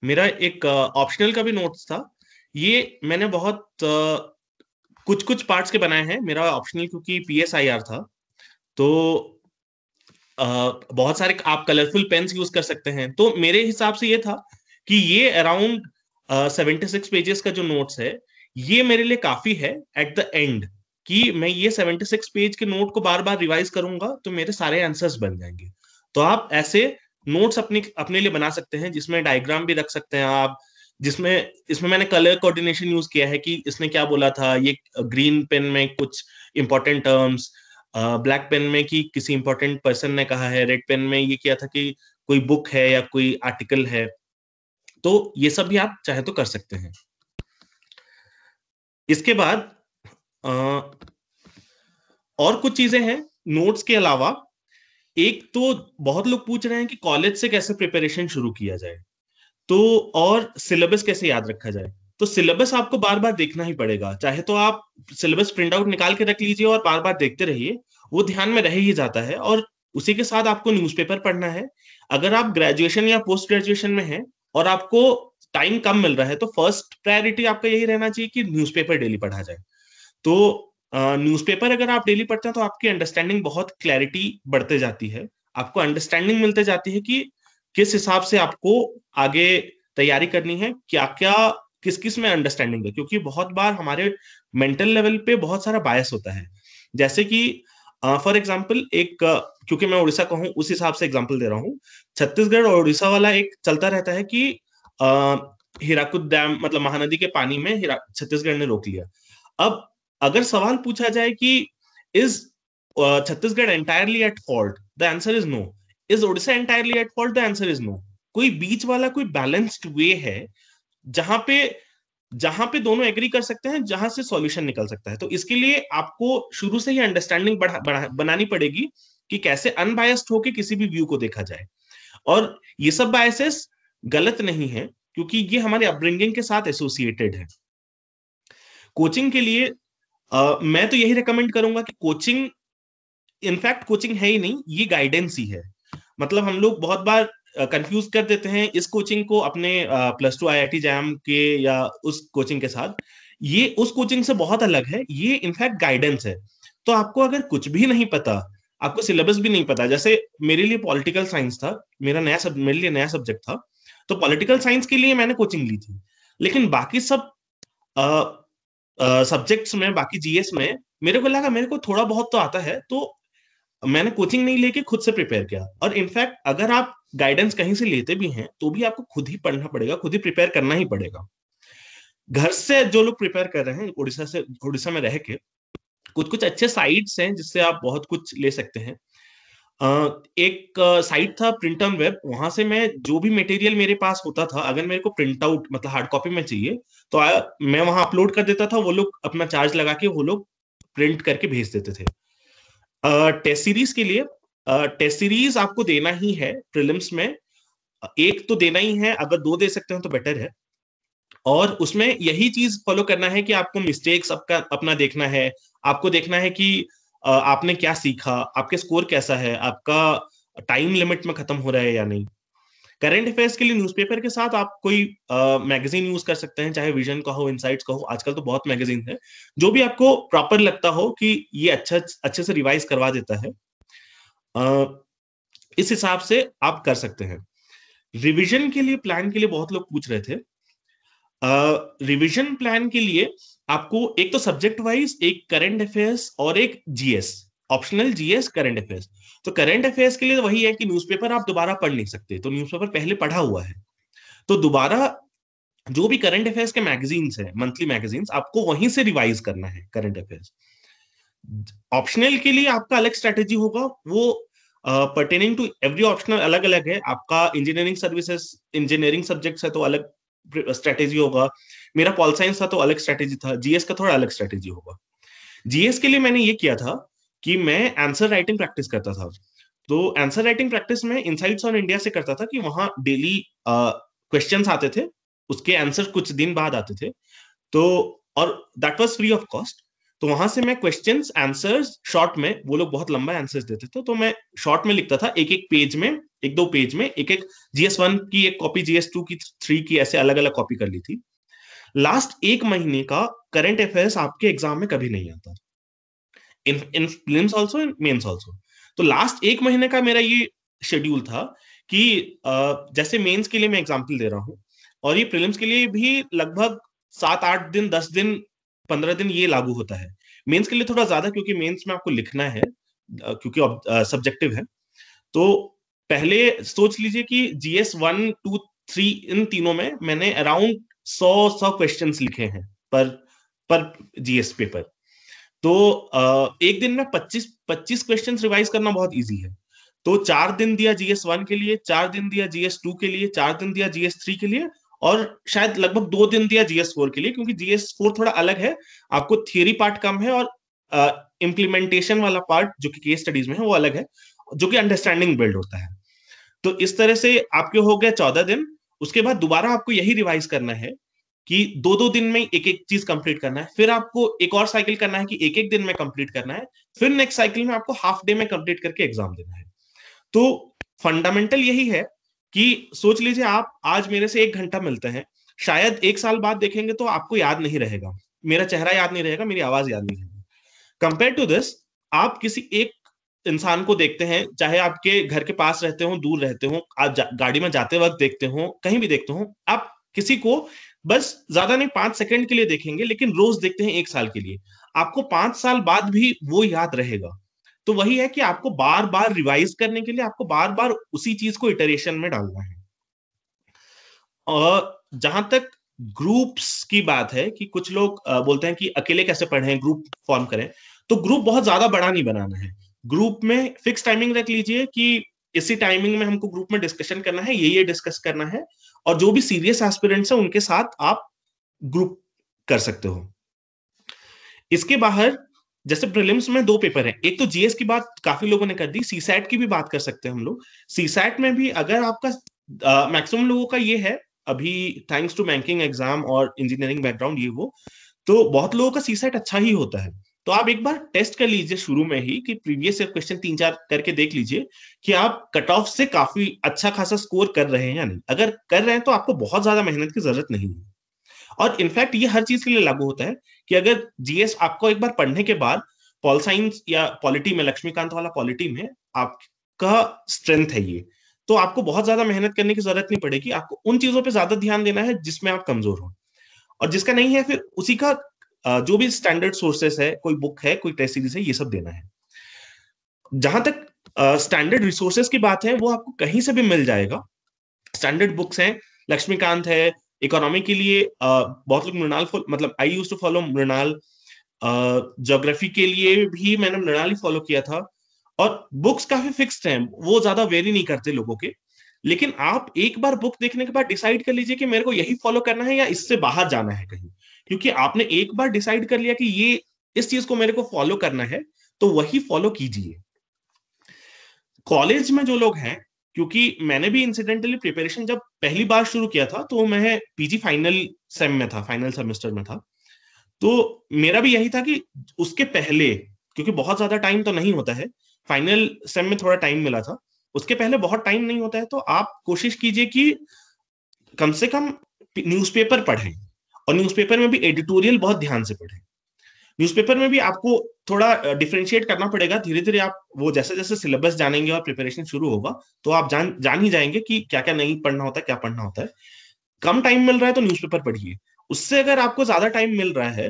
मेरा एक ऑप्शनल का भी नोट्स था। ये मैंने बहुत कुछ कुछ पार्ट्स के बनाए हैं मेरा ऑप्शनल, क्योंकि PSIR था। तो बहुत सारे आप कलरफुल पेन्स यूज कर सकते हैं। तो मेरे हिसाब से ये था कि ये अराउंड 76 पेजेस का जो नोट्स है, ये मेरे लिए काफी है एट द एंड, कि मैं ये 76 पेज के नोट को बार बार रिवाइज करूंगा तो मेरे सारे आंसर्स बन जाएंगे। तो आप ऐसे नोट्स अपने अपने लिए बना सकते हैं, जिसमें डायग्राम भी रख सकते हैं आप, जिसमें इसमें मैंने कलर कोऑर्डिनेशन यूज किया है कि इसने क्या बोला था, ये ग्रीन पेन में कुछ इंपॉर्टेंट टर्म्स, ब्लैक पेन में कि किसी इंपॉर्टेंट पर्सन ने कहा है, रेड पेन में ये किया था कि कोई बुक है या कोई आर्टिकल है। तो ये सब भी आप चाहे तो कर सकते हैं। इसके बाद और कुछ चीजें हैं नोट्स के अलावा। एक तो बहुत लोग पूछ रहे हैं कि कॉलेज से कैसे प्रिपरेशन शुरू किया जाए, तो और सिलेबस कैसे याद रखा जाए। तो सिलेबस आपको बार बार देखना ही पड़ेगा, चाहे तो आप सिलेबस प्रिंट आउट निकाल के रख लीजिए और बार बार देखते रहिए, वो ध्यान में रह ही जाता है। और उसी के साथ आपको न्यूज़पेपर पढ़ना है। अगर आप ग्रेजुएशन या पोस्ट ग्रेजुएशन में हैं और आपको टाइम कम मिल रहा है, तो फर्स्ट प्रायोरिटी आपका यही रहना चाहिए कि न्यूज़पेपर डेली पढ़ा जाए। तो न्यूज़पेपर अगर आप डेली पढ़ते हैं तो आपकी अंडरस्टैंडिंग बहुत क्लैरिटी बढ़ते जाती है, आपको अंडरस्टैंडिंग मिलते जाती है कि किस हिसाब से आपको आगे तैयारी करनी है, क्या क्या किस किस में अंडरस्टैंडिंग है। क्योंकि बहुत बार हमारे मेंटल लेवल पे बहुत सारा बायस होता है। जैसे कि फॉर एग्जाम्पल एक क्योंकि मैं उड़ीसा का हूँ उस हिसाब से एग्जाम्पल दे रहा हूँ, छत्तीसगढ़ और उड़ीसा वाला एक चलता रहता है कि हीराकुद डैम मतलब महानदी के पानी में छत्तीसगढ़ ने रोक लिया। अब अगर सवाल पूछा जाए कि is Chhattisgarh entirely at fault, the answer is no. Is Orissa entirely at fault, the answer is no. कोई बीच वाला कोई बैलेंस्ड वे है जहां पे दोनों एग्री कर सकते हैं, जहां से सॉल्यूशन निकल सकता है। तो इसके लिए आपको शुरू से ही अंडरस्टैंडिंग बनानी पड़ेगी कि कैसे अनबायस्ड होकर किसी भी व्यू को देखा जाए। और ये सब बायसेस गलत नहीं है, क्योंकि ये हमारे अपब्रिंगिंग के साथ एसोसिएटेड है। कोचिंग के लिए मैं तो यही रेकमेंड करूंगा कि कोचिंग इनफैक्ट कोचिंग है ही नहीं, ये गाइडेंस ही है। मतलब हम लोग बहुत बार कंफ्यूज कर देते हैं इस कोचिंग को अपने +2 IIT जैम के या उस कोचिंग के साथ। ये उस कोचिंग से बहुत अलग है, ये इनफैक्ट गाइडेंस है। तो आपको अगर कुछ भी नहीं पता, आपको सिलेबस भी नहीं पता, जैसे मेरे लिए पॉलिटिकल साइंस था, मेरे लिए नया सब्जेक्ट था, तो पॉलिटिकल साइंस के लिए मैंने कोचिंग ली थी। लेकिन बाकी सब सब्जेक्ट्स में, बाकी GS में मेरे को लगा मेरे को थोड़ा बहुत तो आता है, तो मैंने कोचिंग नहीं लेके खुद से प्रिपेयर किया। और इनफैक्ट अगर आप गाइडेंस कहीं से लेते भी हैं तो भी आपको खुद ही पढ़ना पड़ेगा, खुद ही प्रिपेयर करना ही पड़ेगा। घर से जो लोग प्रिपेयर कर रहे हैं उड़ीसा में रह के, कुछ कुछ अच्छे साइट्स हैं जिससे आप बहुत कुछ ले सकते हैं। एक साइट था प्रिंटन वेब, वहां से मैं जो भी मटेरियल मेरे पास होता था, अगर मेरे को प्रिंट आउट मतलब हार्ड कॉपी में चाहिए तो मैं वहां अपलोड कर देता था, वो लोग अपना चार्ज लगा के वो लोग प्रिंट करके भेज देते थे। टेस्ट सीरीज के लिए टेस्ट सीरीज आपको देना ही है प्रीलिम्स में, एक तो देना ही है, अगर 2 दे सकते हो तो बेटर है। और उसमें यही चीज फॉलो करना है कि आपको मिस्टेक्स अपना देखना है, आपको देखना है कि आपने क्या सीखा, आपके स्कोर कैसा है, आपका टाइम लिमिट में खत्म हो रहा है या नहीं। करंट अफेयर्स के लिए न्यूज़पेपर के साथ आप कोई मैगजीन यूज कर सकते हैं, चाहे विजन का हो, इनसाइट्स का हो, आजकल तो बहुत मैगजीन है, जो भी आपको प्रॉपर लगता हो कि ये अच्छे से रिवाइज करवा देता है, इस हिसाब से आप कर सकते हैं। रिवीजन के लिए प्लान के लिए बहुत लोग पूछ रहे थे। रिवीजन प्लान के लिए आपको एक तो सब्जेक्ट वाइज, एक करंट अफेयर्स और एक GS, optional GS current affairs. तो करंट अफेयर्स के लिए तो वही है कि न्यूज़पेपर आप दोबारा पढ़ नहीं सकते, तो न्यूज़पेपर पहले पढ़ा हुआ है, तो दोबारा जो भी करंट अफेयर्स के मैगजीन्स है, मंथली मैगजीन्स, आपको वहीं से रिवाइज करना है करंट अफेयर्स। ऑप्शनल के लिए आपका अलग स्ट्रेटेजी होगा, वो पर्टेनिंग टू एवरी ऑप्शनल अलग अलग है। आपका इंजीनियरिंग सर्विसेज, इंजीनियरिंग सब्जेक्ट्स है तो अलग स्ट्रेटेजी होगा, मेरा पॉल साइंस था तो अलग स्ट्रेटेजी था, GS का थोड़ा अलग स्ट्रेटेजी होगा। GS के लिए मैंने ये किया था कि मैं आंसर राइटिंग प्रैक्टिस करता था। तो आंसर राइटिंग प्रैक्टिस में इनसाइट्स ऑन इंडिया से करता था कि वहां डेली क्वेश्चंस आते थे, उसके आंसर कुछ दिन बाद आते थे, तो और that was free of cost. तो वहां से मैं क्वेश्चंस आंसर्स शॉर्ट में, वो लोग बहुत लंबा आंसर्स देते थे, तो मैं शॉर्ट में लिखता था, एक एक पेज में, एक दो पेज में, एक एक GS1 की एक कॉपी, GS2 की, 3 की, ऐसे अलग अलग कॉपी कर ली थी। लास्ट एक महीने का करंट अफेयर्स आपके एग्जाम में कभी नहीं आता, in prelims also, in mains also. तो लास्ट एक महीने का मेरा ये शेड्यूल था कि जैसे मेंस के लिए मैं एग्जांपल दे रहा हूँ, और ये प्रीलिम्स के लिए भी लगभग 7-8 दिन, 10 दिन, 15 दिन ये लागू होता है। मेंस के लिए थोड़ा ज्यादा, क्योंकि मेंस में आपको लिखना है, क्योंकि सब्जेक्टिव है। तो पहले सोच लीजिए कि GS1, 2, 3 इन तीनों में मैंने अराउंड 100 क्वेश्चंस लिखे हैं पर GS पेपर। तो एक दिन में 25 क्वेश्चन रिवाइज करना बहुत इजी है। तो 4 दिन दिया GS1 के लिए, 4 दिन दिया GS2 के लिए, 4 दिन दिया GS3 के लिए, और शायद लगभग 2 दिन दिया GS4 के लिए, क्योंकि GS4 थोड़ा अलग है, आपको थियरी पार्ट कम है और इम्प्लीमेंटेशन वाला पार्ट जो कि केस स्टडीज में है वो अलग है, जो कि अंडरस्टैंडिंग बिल्ड होता है। तो इस तरह से आपके हो गए 14 दिन। उसके बाद दोबारा आपको यही रिवाइज करना है कि 2-2 दिन में एक एक चीज कंप्लीट करना है, फिर आपको एक और साइकिल करना है कि एक एक दिन में कंप्लीट करना है, फिर नेक्स्ट साइकिल में आपको हाफ डे में कंप्लीट करके एग्जाम देना है। तो फंडामेंटल यही है कि सोच लीजिए आप आज मेरे से 1 घंटा मिलते हैं, शायद 1 साल बाद देखेंगे तो आपको याद नहीं रहेगा, मेरा चेहरा याद नहीं रहेगा, मेरी आवाज याद नहीं रहेगी। कंपेयर टू दिस, आप किसी एक इंसान को देखते हैं, चाहे आपके घर के पास रहते हो, दूर रहते हो, आप गाड़ी में जाते वक्त देखते हो, कहीं भी देखते हो, आप किसी को बस ज्यादा नहीं 5 सेकंड के लिए देखेंगे, लेकिन रोज देखते हैं 1 साल के लिए, आपको 5 साल बाद भी वो याद रहेगा। तो वही है कि आपको बार बार रिवाइज करने के लिए आपको बार बार उसी चीज को इटरेशन में डालना है। और जहां तक ग्रुप्स की बात है कि कुछ लोग बोलते हैं कि अकेले कैसे पढ़ें, ग्रुप फॉर्म करें, तो ग्रुप बहुत ज्यादा बड़ा नहीं बनाना है। ग्रुप में फिक्स टाइमिंग रख लीजिए कि इसी टाइमिंग में हमको ग्रुप में डिस्कशन करना है, ये डिस्कस करना है, और जो भी सीरियस एस्पिरेंट्स हैं उनके साथ आप ग्रुप कर सकते हो। इसके बाहर जैसे प्रीलिम्स में 2 पेपर हैं, एक तो GS की बात काफी लोगों ने कर दी, सीसैट की भी बात कर सकते हैं हम लोग। सीसैट में भी अगर आपका मैक्सिमम लोगों का ये है अभी, थैंक्स टू बैंकिंग एग्जाम और इंजीनियरिंग बैकग्राउंड, ये वो, तो बहुत लोगों का सीसैट अच्छा ही होता है। तो आप एक बार टेस्ट कर लीजिए शुरू में ही कि प्रीवियस ईयर क्वेश्चन 3-4 करके देख लीजिए कि आप कट ऑफ से काफी अच्छा खासा स्कोर कर रहे हैं या नहीं। अगर कर रहे हैं तो आपको बहुत ज्यादा मेहनत की जरूरत नहीं है। और इनफैक्ट ये हर चीज के लिए लागू होता है कि अगर GS आपको एक बार पढ़ने के बाद पॉल साइंस या पॉलिटी में, लक्ष्मीकांत वाला पॉलिटी में आपका स्ट्रेंथ है ये, तो आपको बहुत ज्यादा मेहनत करने की जरूरत नहीं पड़ेगी, आपको उन चीजों पे ज्यादा ध्यान देना है जिसमें आप कमजोर हो, और जिसका नहीं है फिर उसी का जो भी स्टैंडर्ड सोर्सेस है, कोई बुक है, कोई टेस्ट सीरीज है, ये सब देना है। जहां तक स्टैंडर्ड रिसोर्सेस की बात है, वो आपको कहीं से भी मिल जाएगा। स्टैंडर्ड बुक्स हैं, लक्ष्मीकांत है, इकोनॉमी के लिए बहुत लोग मृणाल, मतलब I used to follow Mrinal, geography के लिए भी मैंने मृणाल ही फॉलो किया था, और बुक्स काफी फिक्स्ड हैं, वो ज्यादा वेरी नहीं करते लोगों के। लेकिन आप एक बार बुक देखने के बाद डिसाइड कर लीजिए कि मेरे को यही फॉलो करना है या इससे बाहर जाना है कहीं, क्योंकि आपने एक बार डिसाइड कर लिया कि ये इस चीज को मेरे को फॉलो करना है, तो वही फॉलो कीजिए। कॉलेज में जो लोग हैं, क्योंकि मैंने भी इंसिडेंटली प्रिपरेशन जब पहली बार शुरू किया था तो मैं PG फाइनल सेम में था, फाइनल सेमेस्टर में था, तो मेरा भी यही था कि उसके पहले, क्योंकि बहुत ज्यादा टाइम तो नहीं होता है, फाइनल सेम में थोड़ा टाइम मिला था, उसके पहले बहुत टाइम नहीं होता है, तो आप कोशिश कीजिए कि कम से कम न्यूज़पेपर पढ़ें, और न्यूज़पेपर में भी एडिटोरियल बहुत ध्यान से पढ़ें। न्यूज़पेपर में भी आपको थोड़ा डिफरेंशिएट करना पड़ेगा, धीरे धीरे आप वो जैसे जैसे सिलेबस जानेंगे और प्रिपरेशन शुरू होगा तो आप जान ही जाएंगे कि क्या क्या नहीं पढ़ना होता है, क्या पढ़ना होता है। कम टाइम मिल रहा है तो न्यूज़पेपर पढ़िए, उससे अगर आपको ज्यादा टाइम मिल रहा है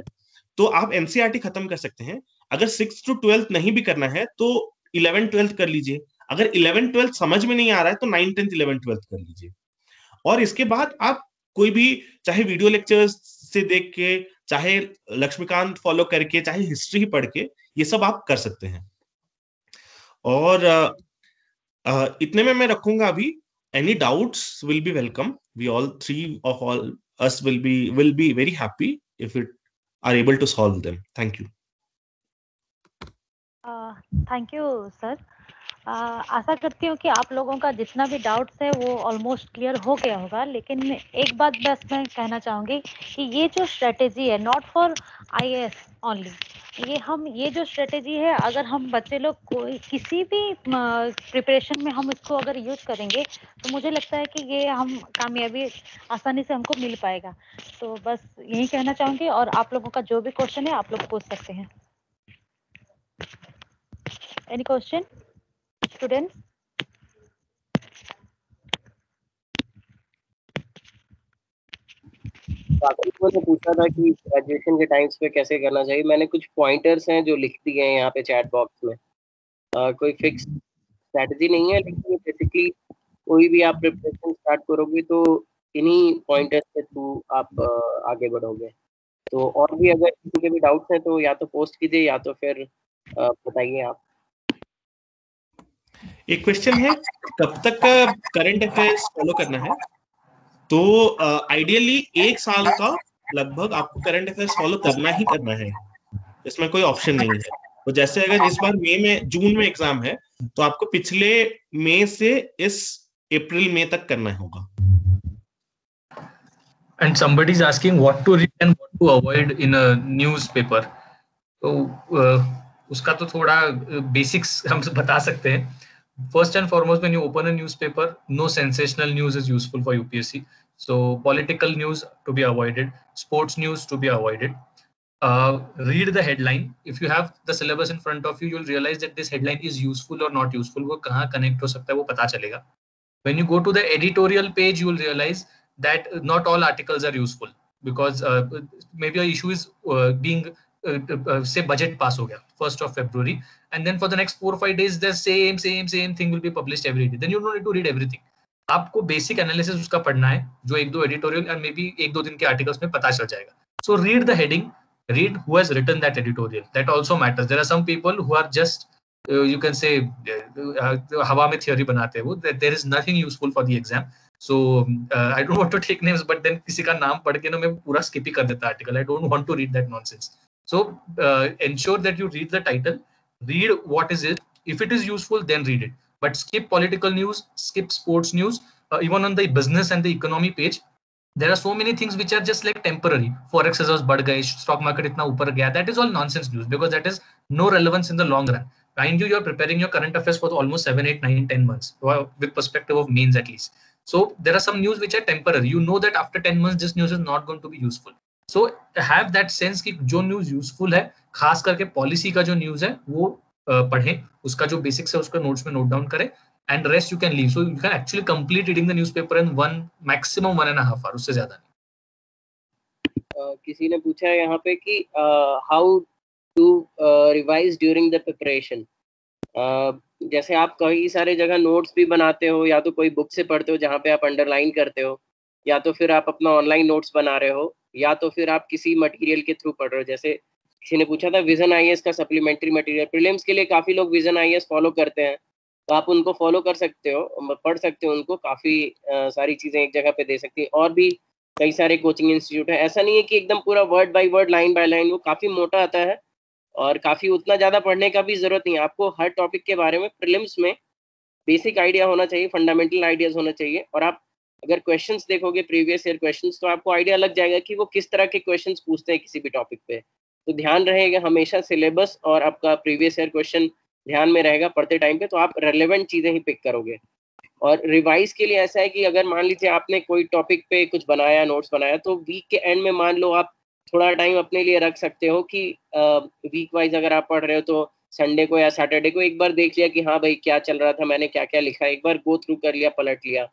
तो आप NCERT खत्म कर सकते हैं। अगर 6th to 12th नहीं भी करना है तो 11th 12th कर लीजिए, अगर 11th 12th समझ में नहीं आ रहा है तो 9th 10th 11th 12th कर लीजिए, और इसके बाद आप कोई भी, चाहे वीडियो लेक्चर्स से देख के, चाहे लक्ष्मीकांत फॉलो करके, चाहे हिस्ट्री पढ़ के, ये सब आप कर सकते हैं। और इतने में मैं रखूंगा अभी। Any doubts will be welcome, we all three of all us will be very happy if it are able to solve them. Thank you. Thank you sir. आशा करती हूँ कि आप लोगों का जितना भी डाउट्स है वो ऑलमोस्ट क्लियर हो गया होगा, लेकिन एक बात बस मैं कहना चाहूँगी कि ये जो स्ट्रेटेजी है नॉट फॉर IAS ओनली, ये जो स्ट्रेटेजी है, अगर हम बच्चे लोग कोई किसी भी प्रिपरेशन में हम इसको अगर यूज करेंगे तो मुझे लगता है कि ये हम कामयाबी आसानी से हमको मिल पाएगा। तो बस यही कहना चाहूँगी, और आप लोगों का जो भी क्वेश्चन है आप लोग पूछ सकते हैं। Any question students? काफी लोगों ने पूछा था कि ग्रेजुएशन के टाइम्स पे कैसे करना चाहिए। मैंने कुछ पॉइंटर्स हैं जो लिख दिए हैं यहाँ पे चैट बॉक्स में। कोई फिक्स स्ट्रैटेजी नहीं है, लेकिन बेसिकली कोई भी आप प्रिपरेशन स्टार्ट करोगे तो इन्हीं पॉइंटर्स के थ्रू आप आगे बढ़ोगे। तो और भी अगर किसी के भी डाउट्स हैं तो या तो पोस्ट कीजिए या तो फिर बताइए आप। एक क्वेश्चन है, कब तक का करंट अफेयर्स फॉलो करना है? तो आइडियली 1 साल का लगभग आपको करंट अफेयर्स फॉलो करना ही करना है, इसमें कोई ऑप्शन नहीं है। तो जैसे अगर इस बार जून में एग्जाम है तो आपको पिछले मई से इस अप्रैल मई तक करना होगा। And somebody is asking what to read and what to avoid in a newspaper. तो उसका तो थोड़ा बेसिक्स हम बता सकते हैं। First and foremost, when you open a newspaper, no sensational news is useful for UPSC. So political news to be avoided, sports news to be avoided. Read the headline. If you have the syllabus in front of you, you'll realize that this headline is useful or not useful. वो कहाँ connect हो सकता है वो पता चलेगा. When you go to the editorial page, you will realize that not all articles are useful because maybe a issue is being say budget pass ho gaya 1st of February, and then for the next 4 or 5 days the same thing will be published every day. Then you don't need to read everything. आपको basic analysis उसका पढ़ना है, जो एक दो editorial and may be एक दो दिन के आर्टिकल्स में पता चल जाएगा. So read the heading, read who has written that editorial. That also matters. There are some people who are just you can say हवा में theory बनाते हैं वो. There is nothing useful for the exam. So I don't want to take names, but then किसी का नाम पढ़ के ना मैं पूरा skip ही कर देता article. I don't want to read that nonsense. So ensure that you read the title, read what is it. If it is useful, then read it. But skip political news, skip sports news. Even on the business and the economy page, there are so many things which are just like temporary. Forex reserves बढ़ गए, stock market इतना ऊपर गया. That is all nonsense news because that is no relevance in the long run. Mind you, are preparing your current affairs for almost 7, 8, 9, 10 months with perspective of mains at least. So there are some news which are temporary. You know that after 10 months this news is not going to be useful. So have that sense कि जो news useful है, खास करके policy का जो news है वो पढ़ें, उसका जो basics है उसको notes में note down करें, and rest you can leave. So you can actually complete reading the newspaper in maximum 1.5 hours, उससे ज्यादा नहीं. किसी ने पूछा है यहाँ पे कि how to revise during the preparation. जैसे आप कई सारे जगह नोट्स भी बनाते हो, या तो कोई बुक से पढ़ते हो जहाँ पे आप अंडरलाइन करते हो, या तो फिर आप अपना ऑनलाइन नोट्स बना रहे हो, या तो फिर आप किसी मटेरियल के थ्रू पढ़ रहे हो. जैसे किसी ने पूछा था विजन IAS का सप्लीमेंट्री मटेरियल. प्रीलिम्स के लिए काफ़ी लोग विजन IAS फॉलो करते हैं, तो आप उनको फॉलो कर सकते हो, पढ़ सकते हो उनको. काफ़ी सारी चीज़ें एक जगह पे दे सकती हैं. और भी कई सारे कोचिंग इंस्टीट्यूट है. ऐसा नहीं है कि एकदम पूरा word by word, line by line, वो काफ़ी मोटा आता है और काफ़ी उतना ज़्यादा पढ़ने का भी ज़रूरत नहीं है. आपको हर टॉपिक के बारे में प्रीलिम्स में बेसिक आइडिया होना चाहिए, फंडामेंटल आइडियाज़ होना चाहिए. और आप अगर क्वेश्चंस देखोगे, प्रीवियस ईयर क्वेश्चंस, तो आपको आइडिया लग जाएगा कि वो किस तरह के क्वेश्चंस पूछते हैं किसी भी टॉपिक पे. तो ध्यान रहेगा हमेशा सिलेबस और आपका प्रीवियस ईयर क्वेश्चन ध्यान में रहेगा पढ़ते टाइम पे, तो आप रेलेवेंट चीज़ें ही पिक करोगे. और रिवाइज के लिए ऐसा है कि अगर मान लीजिए आपने कोई टॉपिक पे कुछ बनाया, नोट्स बनाया, तो वीक के एंड में मान लो आप थोड़ा टाइम अपने लिए रख सकते हो कि वीक वाइज अगर आप पढ़ रहे हो तो संडे को या सैटरडे को एक बार देख लिया कि हाँ भाई क्या चल रहा था, मैंने क्या क्या लिखा, एक बार गो थ्रू कर लिया, पलट लिया.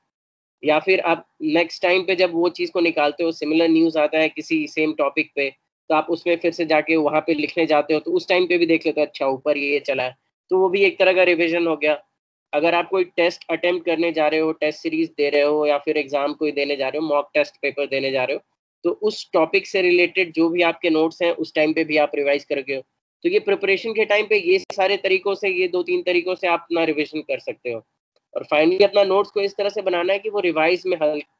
या फिर आप नेक्स्ट टाइम पे जब वो चीज़ को निकालते हो, सिमिलर न्यूज़ आता है किसी सेम टॉपिक पे, तो आप उसमें फिर से जाके वहाँ पे लिखने जाते हो, तो उस टाइम पे भी देख लेते हो अच्छा ऊपर ये चला है, तो वो भी एक तरह का रिविजन हो गया. अगर आप कोई टेस्ट अटेम्प्ट करने जा रहे हो, टेस्ट सीरीज दे रहे हो, या फिर एग्जाम कोई देने जा रहे हो, मॉक टेस्ट पेपर देने जा रहे हो, तो उस टॉपिक से रिलेटेड जो भी आपके नोट्स हैं उस टाइम पे भी आप रिवाइज करोगे हो. तो ये प्रिपरेशन के टाइम पे ये सारे तरीकों से, ये 2-3 तरीकों से आप अपना रिविजन कर सकते हो. और फाइनली अपना नोट्स को इस तरह से बनाना है कि वो रिवाइज में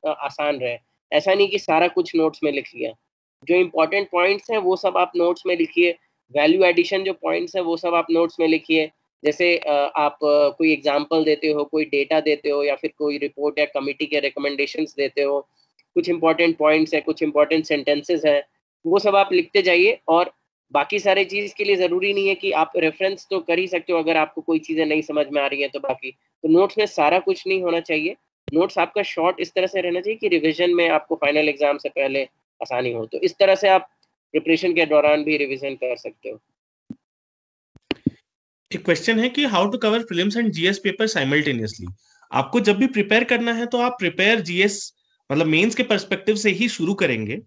आसान रहे. ऐसा नहीं कि सारा कुछ नोट्स में लिख लिया. जो इंपॉर्टेंट पॉइंट्स हैं वो सब आप नोट्स में लिखिए, वैल्यू एडिशन जो पॉइंट्स हैं वो सब आप नोट्स में लिखिए, जैसे आप कोई एग्जाम्पल देते हो, कोई डेटा देते हो, या फिर कोई रिपोर्ट या कमिटी के रिकमेंडेशंस देते हो, कुछ इंपॉर्टेंट पॉइंट्स है, कुछ इंपॉर्टेंट सेंटेंसेस हैं, वो सब आप लिखते जाइए। और बाकी सारे चीज़ के लिए ज़रूरी नहीं है कि आप रेफरेंस तो कर ही सकते हो अगर आपको कोई चीज़ें नहीं समझ में आ रही हैं तो बाकी। तो नोट्स में सारा कुछ नहीं होना चाहिए। नोट्स आपका शॉर्ट इस तरह से रहना चाहिए कि रिविज़न में आपको फाइनल एग्ज़ाम से पहले आसानी हो। तो इस तरह से आप प्रिपरेशन के दौरान भी रिविज़न कर सकते हो। एक क्वेश्चन है कि how to cover prelims and GS paper simultaneously. आपको जब भी प्रिपेयर करना है तो आप प्रिपेयर जीएस मतलब मेंस के पर्सपेक्टिव से ही शुरू करेंगे,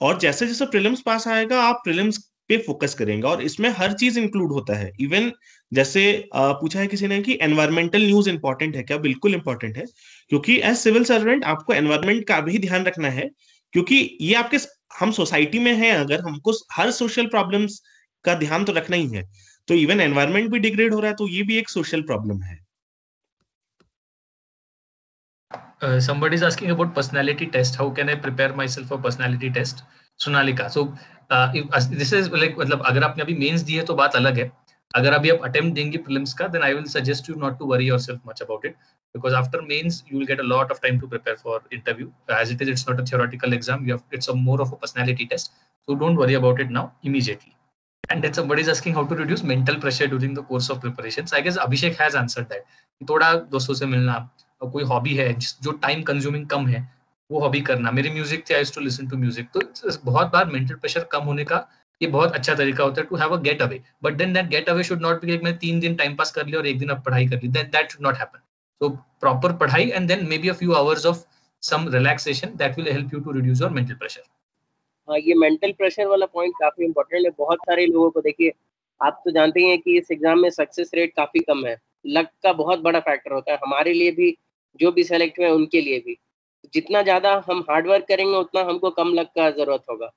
और जैसे जैसे प्रीलिम्स पास आएगा आप प्रीलिम्स पे फोकस करेंगे, और इसमें हर चीज इंक्लूड होता है। इवन जैसे पूछा है किसी ने कि एनवायरमेंटल न्यूज इंपॉर्टेंट है क्या, बिल्कुल इंपॉर्टेंट है, क्योंकि एज सिविल सर्वेंट आपको एनवायरमेंट का भी ध्यान रखना है, क्योंकि ये आपके हम सोसाइटी में हैं, अगर हमको हर सोशल प्रॉब्लम्स का ध्यान तो रखना ही है, तो इवन एनवायरमेंट भी डिग्रेड हो रहा है तो ये भी एक सोशल प्रॉब्लम है। Somebody is asking about personality test. How can I prepare myself for personality test? Sonalika. So this is like मतलब अगर आपने अभी मेंस दी है तो बात अलग है. अगर अभी आप अटेम्प्ट देंगे प्रीलिम्स का, then I will suggest you not to worry yourself much about it, because after mains you will get a lot of time to prepare for interview. As it is, it's not a theoretical exam. It's a more of a personality test. So don't worry about it now immediately. And then somebody is asking how to reduce mental pressure during the course of preparations. I guess Abhishek has answered that. थोड़ा दोस्तों से मिलना, और कोई hobby है जो time consuming कम है वो हॉबी करना। मेरी म्यूजिक थी, I used to listen to music. तो बहुत बार मेंटल प्रेशर कम होने का ये बहुत अच्छा तरीका होता है to have a getaway. But then that getaway should not be like मैं 3 दिन टाइम पास कर लिया और 1 दिन अब पढ़ाई कर ली, that should not happen. So proper पढ़ाई and then may be a few hours of some relaxation, that will help you to reduce your mental pressure. हाँ, ये मेंटल प्रेशर वाला पॉइंट काफी इंपॉर्टेंट है। बहुत सारे लोगों को देखिए, आप तो जानते ही हैं कि इस एग्जाम में सक्सेस रेट काफी कम है। लक का बहुत बड़ा फैक्टर होता है, हमारे लिए भी, जो भी सेलेक्ट हुए उनके लिए भी। जितना ज्यादा हम हार्ड वर्क करेंगे उतना हमको कम लक का जरूरत होगा।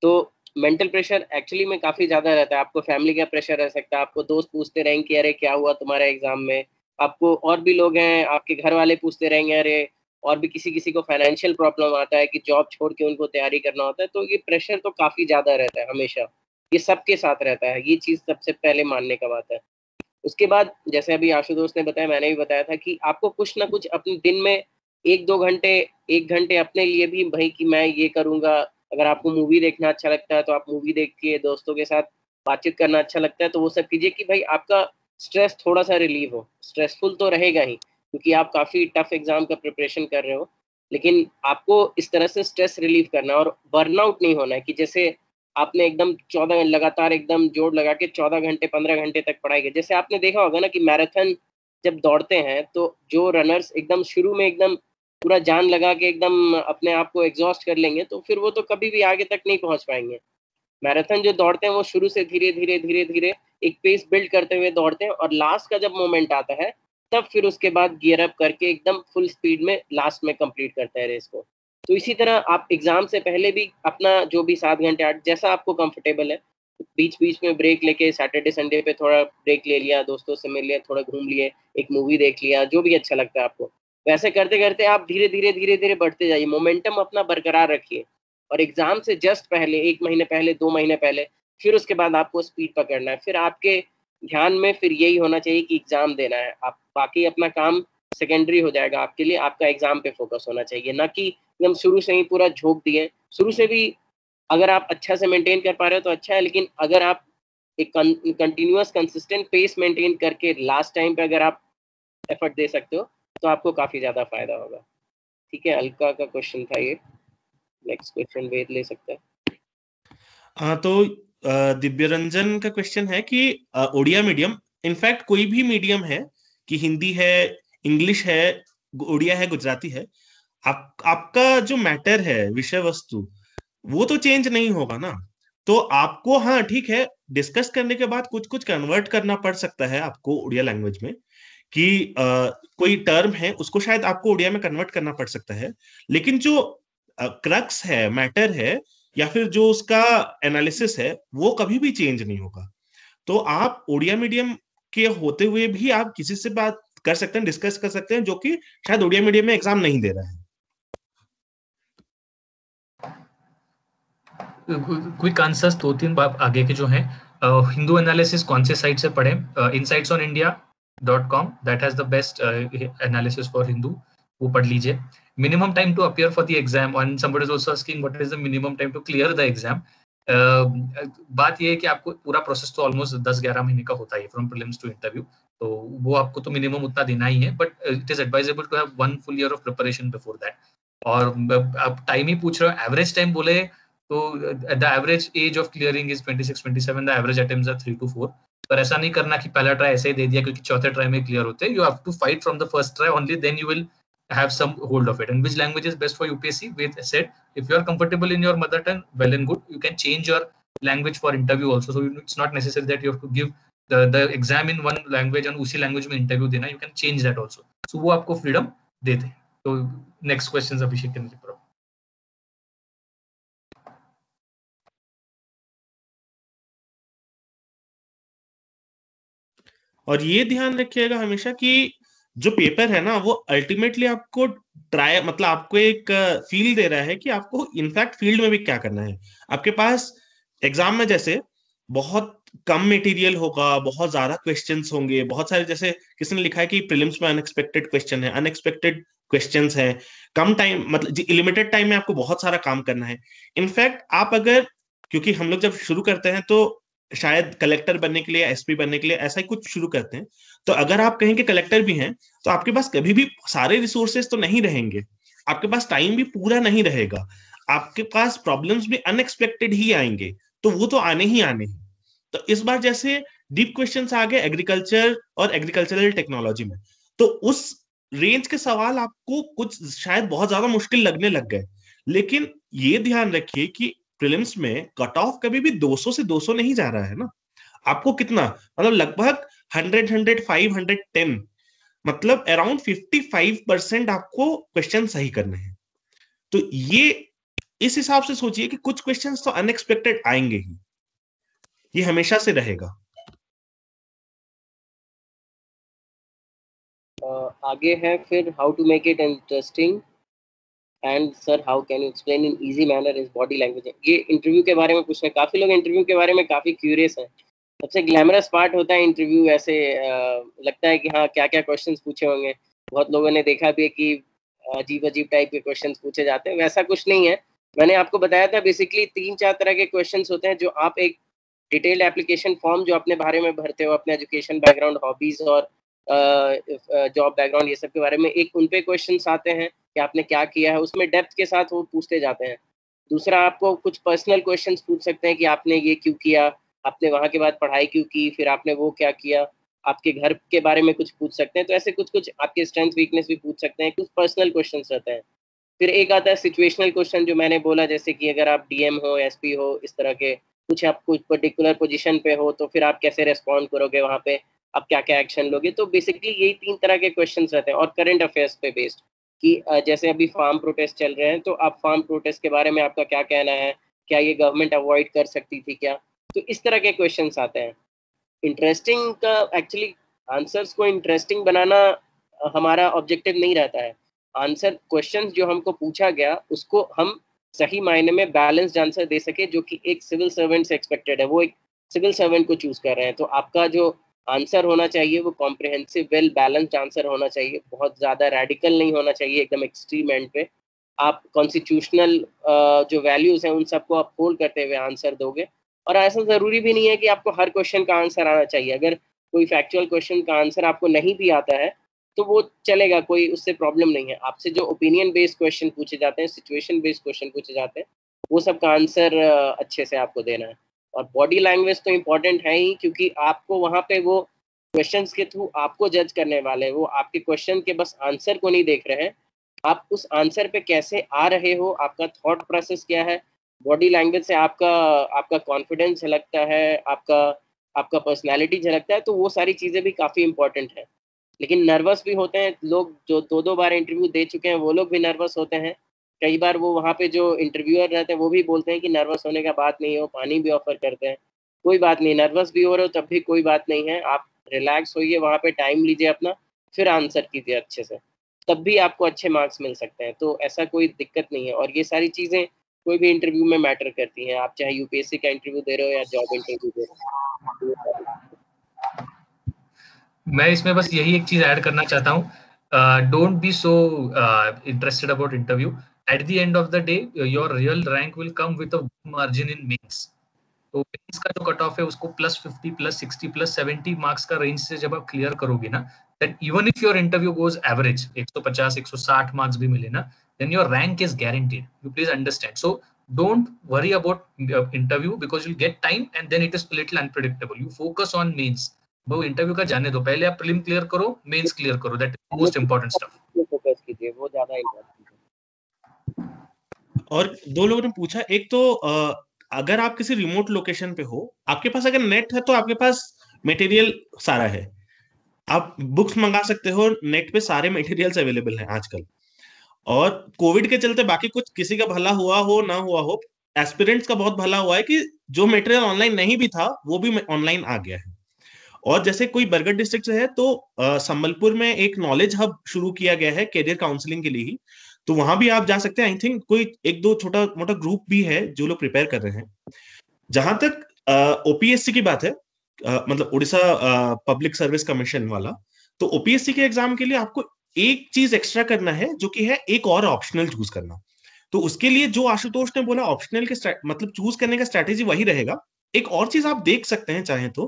तो मेंटल प्रेशर एक्चुअली में काफी ज्यादा रहता है। आपको फैमिली का प्रेशर रह सकता है, आपको दोस्त पूछते रहेंगे कि अरे क्या हुआ तुम्हारे एग्जाम में, आपको और भी लोग हैं आपके घर वाले पूछते रहेंगे अरे, और भी किसी किसी को फाइनेंशियल प्रॉब्लम आता है कि जॉब छोड़ के उनको तैयारी करना होता है। तो ये प्रेशर तो काफी ज्यादा रहता है हमेशा, ये सबके साथ रहता है। ये चीज सबसे पहले मानने का बात है। उसके बाद जैसे अभी आशुतोष ने बताया, मैंने भी बताया था कि आपको कुछ ना कुछ अपने दिन में 1-2 घंटे, 1 घंटे अपने लिए भी भाई कि मैं ये करूंगा। अगर आपको मूवी देखना अच्छा लगता है तो आप मूवी देखिए, दोस्तों के साथ बातचीत करना अच्छा लगता है तो वो सब कीजिए कि भाई आपका स्ट्रेस थोड़ा सा रिलीव हो। स्ट्रेसफुल तो रहेगा ही क्योंकि आप काफ़ी टफ एग्जाम का प्रिपरेशन कर रहे हो, लेकिन आपको इस तरह से स्ट्रेस रिलीव करना है और बर्नआउट नहीं होना है कि जैसे आपने एकदम 14 लगातार एकदम जोर लगा के 14 घंटे 15 घंटे तक पढ़ाई की। जैसे आपने देखा होगा ना कि मैराथन जब दौड़ते हैं तो जो रनर्स एकदम शुरू में एकदम पूरा जान लगा के एकदम अपने आप को एग्जॉस्ट कर लेंगे तो फिर वो तो कभी भी आगे तक नहीं पहुंच पाएंगे। मैराथन जो दौड़ते हैं वो शुरू से धीरे धीरे धीरे धीरे एक पेस बिल्ड करते हुए दौड़ते हैं और लास्ट का जब मोमेंट आता है तब फिर उसके बाद गियर अप करके एकदम फुल स्पीड में लास्ट में कंप्लीट करते हैं रेस को। तो इसी तरह आप एग्जाम से पहले भी अपना जो भी 7 घंटे 8 जैसा आपको कंफर्टेबल है, बीच बीच में ब्रेक लेके सैटरडे संडे पे थोड़ा ब्रेक ले लिया, दोस्तों से मिल लिया, थोड़ा घूम लिए, एक मूवी देख लिया, जो भी अच्छा लगता है आपको। वैसे करते करते आप धीरे धीरे धीरे धीरे बढ़ते जाइए, मोमेंटम अपना बरकरार रखिए। और एग्जाम से जस्ट पहले 1 महीने पहले 2 महीने पहले फिर उसके बाद आपको स्पीड पकड़ना है। फिर आपके ध्यान में फिर यही होना चाहिए कि एग्जाम देना है। आप बाकी अपना काम सेकेंडरी हो जाएगा आपके लिए, आपका एग्जाम पे फोकस होना चाहिए, ना कि एकदम शुरू से ही पूरा झोंक दिए। शुरू से भी अगर आप अच्छा से मेंटेन कर पा रहे हो तो अच्छा है, लेकिन अगर आप एक कंटिन्यूअस कंसिस्टेंट पेस मेंटेन करके लास्ट टाइम पे अगर आप एफर्ट दे सकते हो तो आपको काफ़ी ज़्यादा फायदा होगा। ठीक है, अलका का क्वेश्चन था ये। नेक्स्ट क्वेश्चन वेद ले सकता है। हाँ, तो दिव्य रंजन का क्वेश्चन है कि ओडिया मीडियम, इनफैक्ट कोई भी मीडियम है कि हिंदी है, इंग्लिश है, ओडिया है, गुजराती है, आपका जो मैटर है विषय वस्तु वो तो चेंज नहीं होगा ना। तो आपको, हाँ ठीक है, डिस्कस करने के बाद कुछ कुछ कन्वर्ट करना पड़ सकता है आपको उड़िया लैंग्वेज में कि कोई टर्म है उसको शायद आपको उड़िया में कन्वर्ट करना पड़ सकता है, लेकिन जो क्रक्स है, मैटर है, या फिर जो उसका एनालिसिस है वो कभी भी चेंज नहीं होगा। तो आप उड़िया मीडियम के होते हुए भी आप किसी से बात कर सकते हैं, डिस्कस कर सकते हैं, जो कि शायद उड़िया मीडियम में एग्जाम नहीं दे रहा है। क्विक आंसर्स 2-3 बार आगे के जो हैं, हिंदू एनालिसिस कौन से साइट से पढ़ें? insightsonIndia.com, that has the best analysis for Hindu, वो पढ़ लीजिए। Minimum time to appear for the exam, and somebody is also asking what is the minimum time to clear the exam. बात ये है कि आपको पूरा प्रोसेस तो ऑलमोस्ट 10-11 महीने का होता है फ्रॉम प्रीलिम्स टू इंटरव्यू, तो वो आपको तो मिनिमम उतना देना ही है, but it is advisable to have 1 full year of preparation before that. और आप टाइम ही पूछ रहे हो, एवरेज टाइम बोले तो the average age of clearing is 26-27, the average attempts are 3 to 4। पर ऐसा नहीं करना कि पहला ट्राई ऐसे ही दे दिया क्योंकि चौथे ट्राई में क्लियर होते हैं। You have to fight from the first try only, then you will have some hold of it. And which language is best for UPSC? We said if you are comfortable in your mother tongue, well and good, you can change your language for interview also, so it's not necessary that you have to give the exam in one language and उसी language में interview देना, you can change that also, so वो आपको freedom देते हैं। तो next questions Abhishek can give। और ये ध्यान रखिएगा हमेशा कि जो पेपर है ना वो अल्टीमेटली आपको ट्राई, मतलब आपको एक फील दे रहा है कि आपको इनफैक्ट फील्ड में भी क्या करना है। आपके पास एग्जाम में जैसे बहुत कम मटेरियल होगा, बहुत ज्यादा क्वेश्चंस होंगे, बहुत सारे, जैसे किसी ने लिखा है कि प्रीलिम्स में अनएक्सपेक्टेड क्वेश्चन है, अनएक्सपेक्टेड क्वेश्चंस है, कम टाइम, मतलब लिमिटेड टाइम में आपको बहुत सारा काम करना है। इनफैक्ट आप अगर, क्योंकि हम लोग जब शुरू करते हैं तो शायद कलेक्टर बनने के लिए, एसपी बनने के लिए ऐसा ही कुछ शुरू करते हैं, तो अगर आप कहें कि कलेक्टर भी हैं तो आपके पास कभी भी सारे रिसोर्सेज तो नहीं रहेंगे, आपके पास टाइम भी पूरा नहीं रहेगा, आपके पास प्रॉब्लम्स भी अनएक्सपेक्टेड ही आएंगे, तो वो तो आने ही आने हैं। तो इस बार जैसे डीप क्वेश्चंस आ गए एग्रीकल्चर और एग्रीकल्चरल टेक्नोलॉजी में, तो उस रेंज के सवाल आपको कुछ शायद बहुत ज्यादा मुश्किल लगने लग गए, लेकिन ये ध्यान रखिए कि प्रीलिम्स में कट ऑफ कभी भी 200 से 200 नहीं जा रहा है ना, आपको कितना, मतलब लगभग 100, 105, 110, मतलब अराउंड 55% आपको क्वेश्चन सही करने हैं। तो ये इस हिसाब से सोचिए कि कुछ क्वेश्चंस तो अनएक्सपेक्टेड आएंगे ही, ये हमेशा से रहेगा। आगे है फिर how to make it interesting and sir how can you explain in easy manner is body language. ये इंटरव्यू के बारे में पूछ रहे हैं, काफी लोग इंटरव्यू के बारे में काफी क्यूरियस हैं। सबसे ग्लैमरस पार्ट होता है इंटरव्यू, ऐसे लगता है कि हाँ क्या क्या क्वेश्चंस पूछे होंगे, बहुत लोगों ने देखा भी है कि अजीब अजीब टाइप के क्वेश्चंस पूछे जाते हैं, वैसा कुछ नहीं है। मैंने आपको बताया था बेसिकली 3-4 तरह के क्वेश्चंस होते हैं जो आप एक डिटेल्ड एप्लीकेशन फॉर्म जो अपने बारे में भरते हो, अपने एजुकेशन बैकग्राउंड, हॉबीज और जॉब बैकग्राउंड, ये सब के बारे में, एक उन पे क्वेश्चंस आते हैं कि आपने क्या किया है, उसमें डेप्थ के साथ वो पूछते जाते हैं। दूसरा आपको कुछ पर्सनल क्वेश्चंस पूछ सकते हैं कि आपने ये क्यों किया, आपने वहाँ के बाद पढ़ाई क्यों की, फिर आपने वो क्या किया, आपके घर के बारे में कुछ पूछ सकते हैं। तो ऐसे कुछ कुछ आपके स्ट्रेंथ वीकनेस भी पूछ सकते हैं, कुछ पर्सनल क्वेश्चंस रहते हैं। फिर एक आता है सिचुएशनल क्वेश्चन जो मैंने बोला, जैसे कि अगर आप डीएम हो, एसपी हो, इस तरह के कुछ आप कुछ पर्टिकुलर पोजीशन पे हो तो फिर आप कैसे रेस्पॉन्ड करोगे, वहाँ पे आप क्या क्या एक्शन लोगे। तो बेसिकली यही 3 तरह के क्वेश्चंस रहते हैं। और करंट अफेयर्स पे बेस्ड कि जैसे अभी फार्म प्रोटेस्ट चल रहे हैं, तो आप फार्म प्रोटेस्ट के बारे में आपका क्या कहना है, क्या ये गवर्नमेंट अवॉइड कर सकती थी क्या, तो इस तरह के क्वेश्चंस आते हैं। इंटरेस्टिंग का एक्चुअली आंसर्स को इंटरेस्टिंग बनाना हमारा ऑब्जेक्टिव नहीं रहता है। आंसर क्वेश्चंस जो हमको पूछा गया उसको हम सही मायने में बैलेंस्ड आंसर दे सके, जो कि एक सिविल सर्वेंट से एक्सपेक्टेड है। वो एक सिविल सर्वेंट को चूज कर रहे हैं, तो आपका जो आंसर होना चाहिए वो कॉम्प्रिहेंसिव वेल बैलेंस्ड आंसर होना चाहिए, बहुत ज़्यादा रेडिकल नहीं होना चाहिए एकदम एक्सट्रीम एंड पे। आप कॉन्स्टिट्यूशनल जो वैल्यूज़ हैं उन सबको आप होल्ड करते हुए आंसर दोगे। और ऐसा ज़रूरी भी नहीं है कि आपको हर क्वेश्चन का आंसर आना चाहिए। अगर कोई फैक्चुअल क्वेश्चन का आंसर आपको नहीं भी आता है तो वो चलेगा, कोई उससे प्रॉब्लम नहीं है। आपसे जो ओपिनियन बेस्ड क्वेश्चन पूछे जाते हैं, सिचुएशन बेस्ड क्वेश्चन पूछे जाते हैं, वो सब का आंसर अच्छे से आपको देना है। और बॉडी लैंग्वेज तो इम्पॉर्टेंट है ही, क्योंकि आपको वहाँ पे वो क्वेश्चंस के थ्रू आपको जज करने वाले हैं। वो आपके क्वेश्चन के बस आंसर को नहीं देख रहे हैं, आप उस आंसर पे कैसे आ रहे हो, आपका थॉट प्रोसेस क्या है। बॉडी लैंग्वेज से आपका आपका कॉन्फिडेंस झलकता है, आपका आपका पर्सनैलिटी झलकता है, तो वो सारी चीज़ें भी काफ़ी इंपॉर्टेंट है। लेकिन नर्वस भी होते हैं लोग, जो 2-2 बार इंटरव्यू दे चुके हैं वो लोग भी नर्वस होते हैं। कई बार वो वहाँ पे जो इंटरव्यूअर रहते हैं वो भी बोलते हैं कि नर्वस होने का बात नहीं है, वो पानी भी ऑफर करते हैं। कोई बात नहीं, नर्वस भी हो रहे हो तब भी कोई बात नहीं है, आप रिलैक्स होइए, वहाँ पे टाइम लीजिए अपना, फिर आंसर कीजिए अच्छे से, तब भी आपको अच्छे मार्क्स मिल सकते हैं। तो ऐसा कोई दिक्कत नहीं है। और ये सारी चीज़ें कोई भी इंटरव्यू में मैटर करती हैं, आप चाहे यूपीएससी का इंटरव्यू दे रहे हो या जॉब इंटरव्यू दे रहे हो। मैं इसमें बस यही एक चीज ऐड करना चाहता हूँ, don't be so interested about interview. At the end of the day your real rank will come with a margin in mains. तो मेंस का जो कट ऑफ है उसको +50 +60 +70 मार्क्स का रेंज से जब आप क्लियर करोगे ना, then even if your interview goes average 150 160 marks भी मिले ना, then your rank is guaranteed. You please understand. So don't worry about interview because you'll get time and then it is a little unpredictable. You focus on mains. वो interview का जाने दो, पहले आप prelim clear करो, mains clear करो. That is most important stuff. Focus कीजिए, वो ज्यादा इंपॉर्टेंट है. और दो लोगों ने पूछा, एक तो अगर आप किसी रिमोट लोकेशन पे हो, आपके पास अगर नेट है तो आपके पास मटेरियल सारा है, आप बुक्स मंगा सकते हो, नेट पे सारे मटेरियल्स अवेलेबल हैं आजकल. और कोविड के चलते बाकी कुछ किसी का भला हुआ हो ना हुआ हो, एस्पिरेंट्स का बहुत भला हुआ है कि जो मटेरियल ऑनलाइन नहीं भी था वो भी ऑनलाइन आ गया है. और जैसे कोई बरगढ़ डिस्ट्रिक्ट से है तो संबलपुर में एक नॉलेज हब शुरू किया गया है कैरियर काउंसलिंग के लिए ही, तो वहां भी आप जा सकते हैं. आई थिंक कोई एक दो छोटा मोटा ग्रुप भी है जो लोग प्रिपेयर कर रहे हैं. जहां तक ओपीएससी की बात है, मतलब उड़ीसा पब्लिक सर्विस कमीशन वाला, तो ओपीएससी के एग्जाम के लिए आपको एक चीज एक्स्ट्रा करना है, जो कि है एक और ऑप्शनल चूज करना. तो उसके लिए जो आशुतोष ने बोला, ऑप्शनल के मतलब चूज करने का स्ट्रैटेजी वही रहेगा. एक और चीज आप देख सकते हैं चाहे तो,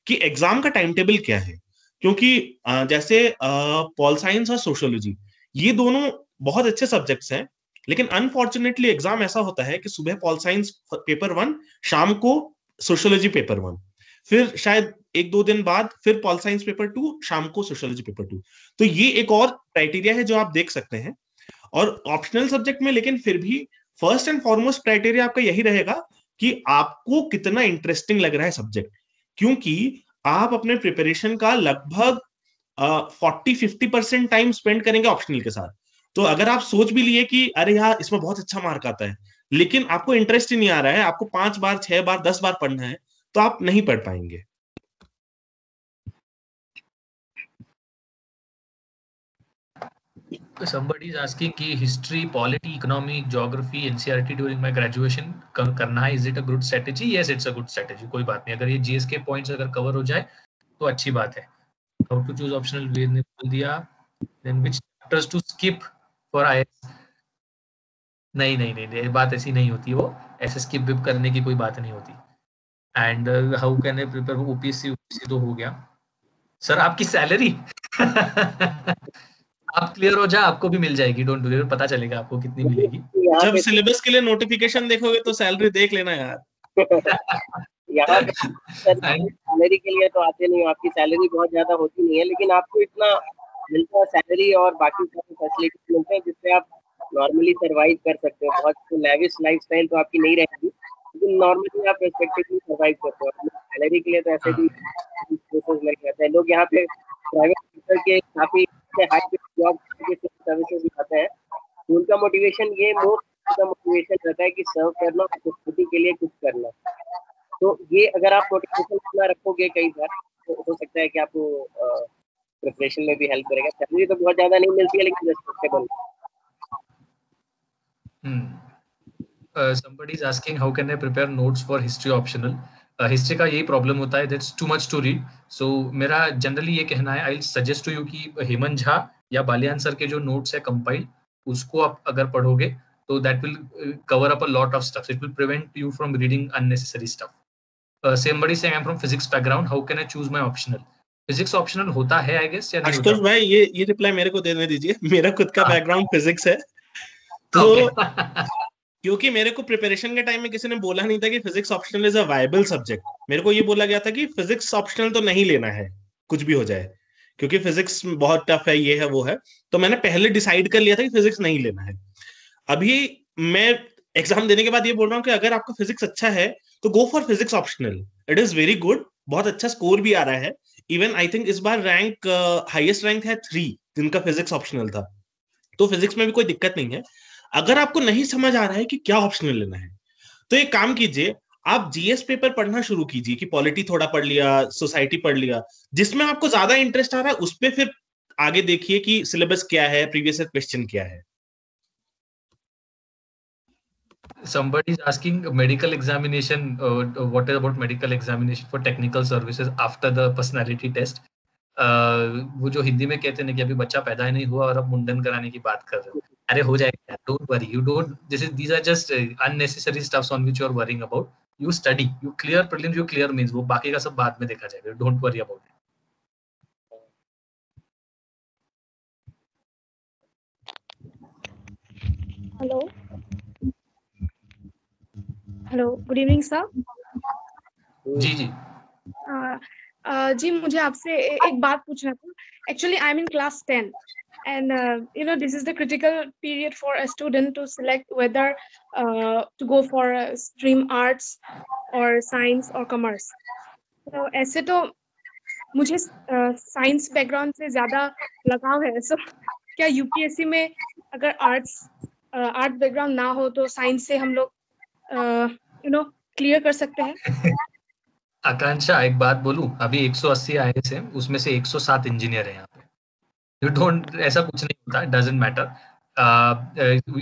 कि एग्जाम का टाइम टेबल क्या है. क्योंकि जैसे पॉल साइंस और सोशियोलॉजी, ये दोनों बहुत अच्छे सब्जेक्ट्स हैं, लेकिन अनफॉर्चुनेटली एग्जाम ऐसा होता है कि सुबह पॉल साइंस पेपर 1, शाम को सोशियोलॉजी पेपर 1, फिर शायद एक दो दिन बाद फिर पॉल साइंस पेपर 2, शाम को सोशियोलॉजी पेपर 2. तो ये एक और क्राइटेरिया है जो आप देख सकते हैं. और ऑप्शनल सब्जेक्ट में लेकिन फिर भी फर्स्ट एंड फॉरमोस्ट क्राइटेरिया आपका यही रहेगा कि आपको कितना इंटरेस्टिंग लग रहा है सब्जेक्ट. क्योंकि आप अपने प्रिपरेशन का लगभग 40-50% टाइम स्पेंड करेंगे ऑप्शनल के साथ. तो अगर आप सोच भी लिए कि अरे यार इसमें बहुत अच्छा मार्क आता है, लेकिन आपको इंटरेस्ट ही नहीं आ रहा है, आपको 5 बार 6 बार 10 बार पढ़ना है, तो आप नहीं पढ़ पाएंगे. Somebody is asking कि history, polity, economy, geography, NCERT during my graduation करना है. Is it a good strategy? Yes, it's a good strategy. कोई बात नहीं, अगर ये GS के points अगर cover हो जाए तो अच्छी बात है. How to choose optional वेद ने बोल दिया. Then which chapters to skip for IAS? नहीं, बात ऐसी नहीं होती. वो ऐसे skip विप करने की कोई बात नहीं होती. And how can I prepare OPSC तो हो गया. सर आपकी सैलरी आप क्लियर हो जाए, आपको भी मिल जाएगी. डोंट वरी, पता चलेगा आपको कितनी मिलेगी. जब सिलेबस के लिए नोटिफिकेशन देखोगे तो सैलरी देख लेना यार. यहाँ पे सैलरी के लिए तो आते नहीं, आपकी सैलरी बहुत ज्यादा होती नहीं है, लेकिन आपको इतना मिलता है सैलरी और बाकी सारी फैसिलिटीज मिलते हैं जिससे आप नॉर्मली सर्वाइव कर सकते हो. बहुत लेविश लाइफस्टाइल तो आपकी नहीं रहेगी, लेकिन नॉर्मली आप रेस्पेक्टिवली सर्वाइव करते हो. सैलरी के लिए तो ऐसे भी प्रोसेस लग जाते हैं. लोग यहाँ पे प्राइवेट सेक्टर के काफी हाई पे जॉब सर्विसेज आते हैं, उनका मोटिवेशन ये मोस्ट मोटिवेशन रहता है कि सर्व करना, सोसाइटी के लिए कुछ करना. तो ये अगर आप मोटिवेशन अपना रखोगे कई बार, तो हो सकता है कि आपको प्रिपरेशन में भी हेल्प करेगा. सैलरी तो बहुत ज्यादा नहीं मिलती है, लेकिन respectable. Somebody is asking how can I prepare notes for history optional. History का यही प्रॉब्लम होता है, that's too much to read. So मेरा जनरली ये कहना है, आई सजेस्ट टू यू कि हेमंत झा या बालियान सर के जो नोट्स है कंपाइल, उसको आप अगर पढ़ोगे तो that will cover up a lot of stuff. It will prevent you from reading unnecessary stuff. somebody saying I'm from physics background, how can I choose my optional? Physics optional होता है I guess या नहीं होता? आशुतोष भाई ये reply मेरे को देने दीजिए. मेरा खुद का बैकग्राउंड फिजिक्स है, तो क्योंकि मेरे को प्रिपरेशन के टाइम में किसी ने बोला नहीं था कि physics optional is a viable subject. मेरे को ये बोला गया था कि फिजिक्स ऑप्शनल तो नहीं लेना है कुछ भी हो जाए, क्योंकि फिजिक्स बहुत टफ है, ये है वो है. तो मैंने पहले डिसाइड कर लिया था कि फिजिक्स नहीं लेना है. अभी मैं एग्जाम देने के बाद ये बोल रहा हूँ कि अगर आपका फिजिक्स अच्छा है तो go for physics optional. It is very good, बहुत अच्छा स्कोर भी आ रहा है. इवन आई थिंक इस बार रैंक हाईएस्ट रैंक है 3 जिनका फिजिक्स ऑप्शनल था. तो फिजिक्स में भी कोई दिक्कत नहीं है. अगर आपको नहीं समझ आ रहा है कि क्या ऑप्शनल लेना है, तो एक काम कीजिए, आप जीएस पेपर पढ़ना शुरू कीजिए कि पॉलिटी थोड़ा पढ़ लिया, सोसाइटी पढ़ लिया. जिसमें आपको ज्यादा इंटरेस्ट आ रहा है उस पर फिर आगे देखिए कि सिलेबस क्या है, प्रीवियस ईयर क्वेश्चन क्या है. Somebody is asking medical examination. What is about medical examination for technical services after the personality test? वो जो हिंदी में कहते हैं कि अभी बच्चा पैदा ही नहीं हुआ और अब मुंडन कराने की बात कर रहे हो. अरे हो जाएगा, don't worry. You don't. These are just unnecessary stuffs on which you are worrying about. You study. You clear prelims. You clear means. वो बाकी का सब बाद में देखा जाएगा. Don't worry about it. Hello hello, good evening sir. जी जी. जी मुझे आपसे एक बात पूछना था. Actually I am in class 10 and this is the critical period for a student to select whether to go for a stream arts or science or commerce. तो ऐसे तो मुझे साइंस बैकग्राउंड से ज्यादा लगाव है. सो क्या यूपीएससी में अगर आर्ट बैकग्राउंड ना हो तो साइंस से हम लोग क्लियर कर सकते हैं? आकांक्षा, एक बात बोलूं, अभी 180 आईएएस हैं, उसमें से 107 इंजीनियर हैं यहाँ पे. You don't, ऐसा कुछ नहीं होता. It doesn't matter.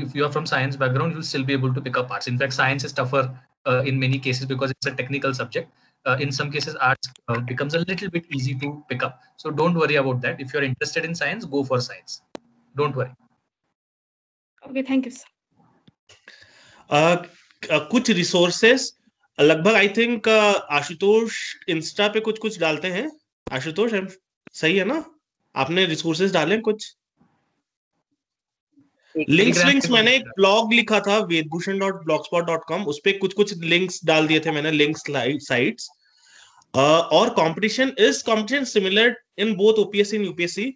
If you are from science background, you'll still be able to pick up arts. In fact, science is tougher in many cases because it's a technical subject. In some cases, arts becomes a little bit easy to pick up. So don't worry about that. If you're interested in science, go for science. Don't worry. Okay, thank you, sir. कुछ resources लगभग I think Ashutosh Insta पे कुछ डालते हैं. आशुतोष सही है ना? आपने रिसोर्सेज डाले कुछ लिंक्स मैंने एक ब्लॉग लिखा था vedbhushan.blogspot.com, उस पे कुछ लिंक्स डाल दिए थे मैंने, लिंक्स साइट्स. और competition similar in both OPSC and UPSC.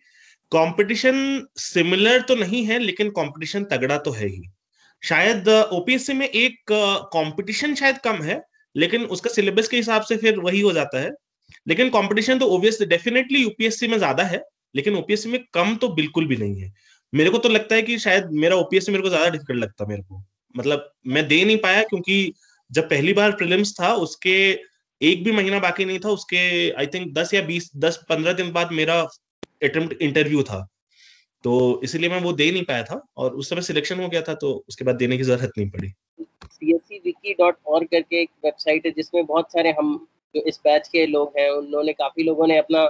Competition similar तो नहीं है लेकिन कंपटीशन तगड़ा तो है ही. शायद ओपीएससी में एक कंपटीशन शायद कम है लेकिन उसका सिलेबस के हिसाब से फिर वही हो जाता है. लेकिन कंपटीशन तो ऑब्वियसली डेफिनेटली यूपीएससी में ज्यादा है लेकिन ओपीएससी में कम तो बिल्कुल भी नहीं है. मेरे को तो लगता है कि शायद मेरा ओपीएससी मेरे को ज्यादा डिफिकल्ट लगता मेरे को. मतलब मैं दे नहीं पाया क्योंकि जब पहली बार प्रीलिम्स था उसके एक भी महीना बाकी नहीं था, उसके आई थिंक 10-15 दिन बाद मेरा अटेम्प्ट इंटरव्यू था, तो इसलिए मैं वो दे नहीं पाया था और उस समय सिलेक्शन हो गया था तो उसके बाद देने की जरूरत नहीं पड़ी. cscwiki.org करके एक वेबसाइट है जिसमें बहुत सारे हम जो इस बैच के लोग हैं उन्होंने काफी लोगों ने अपना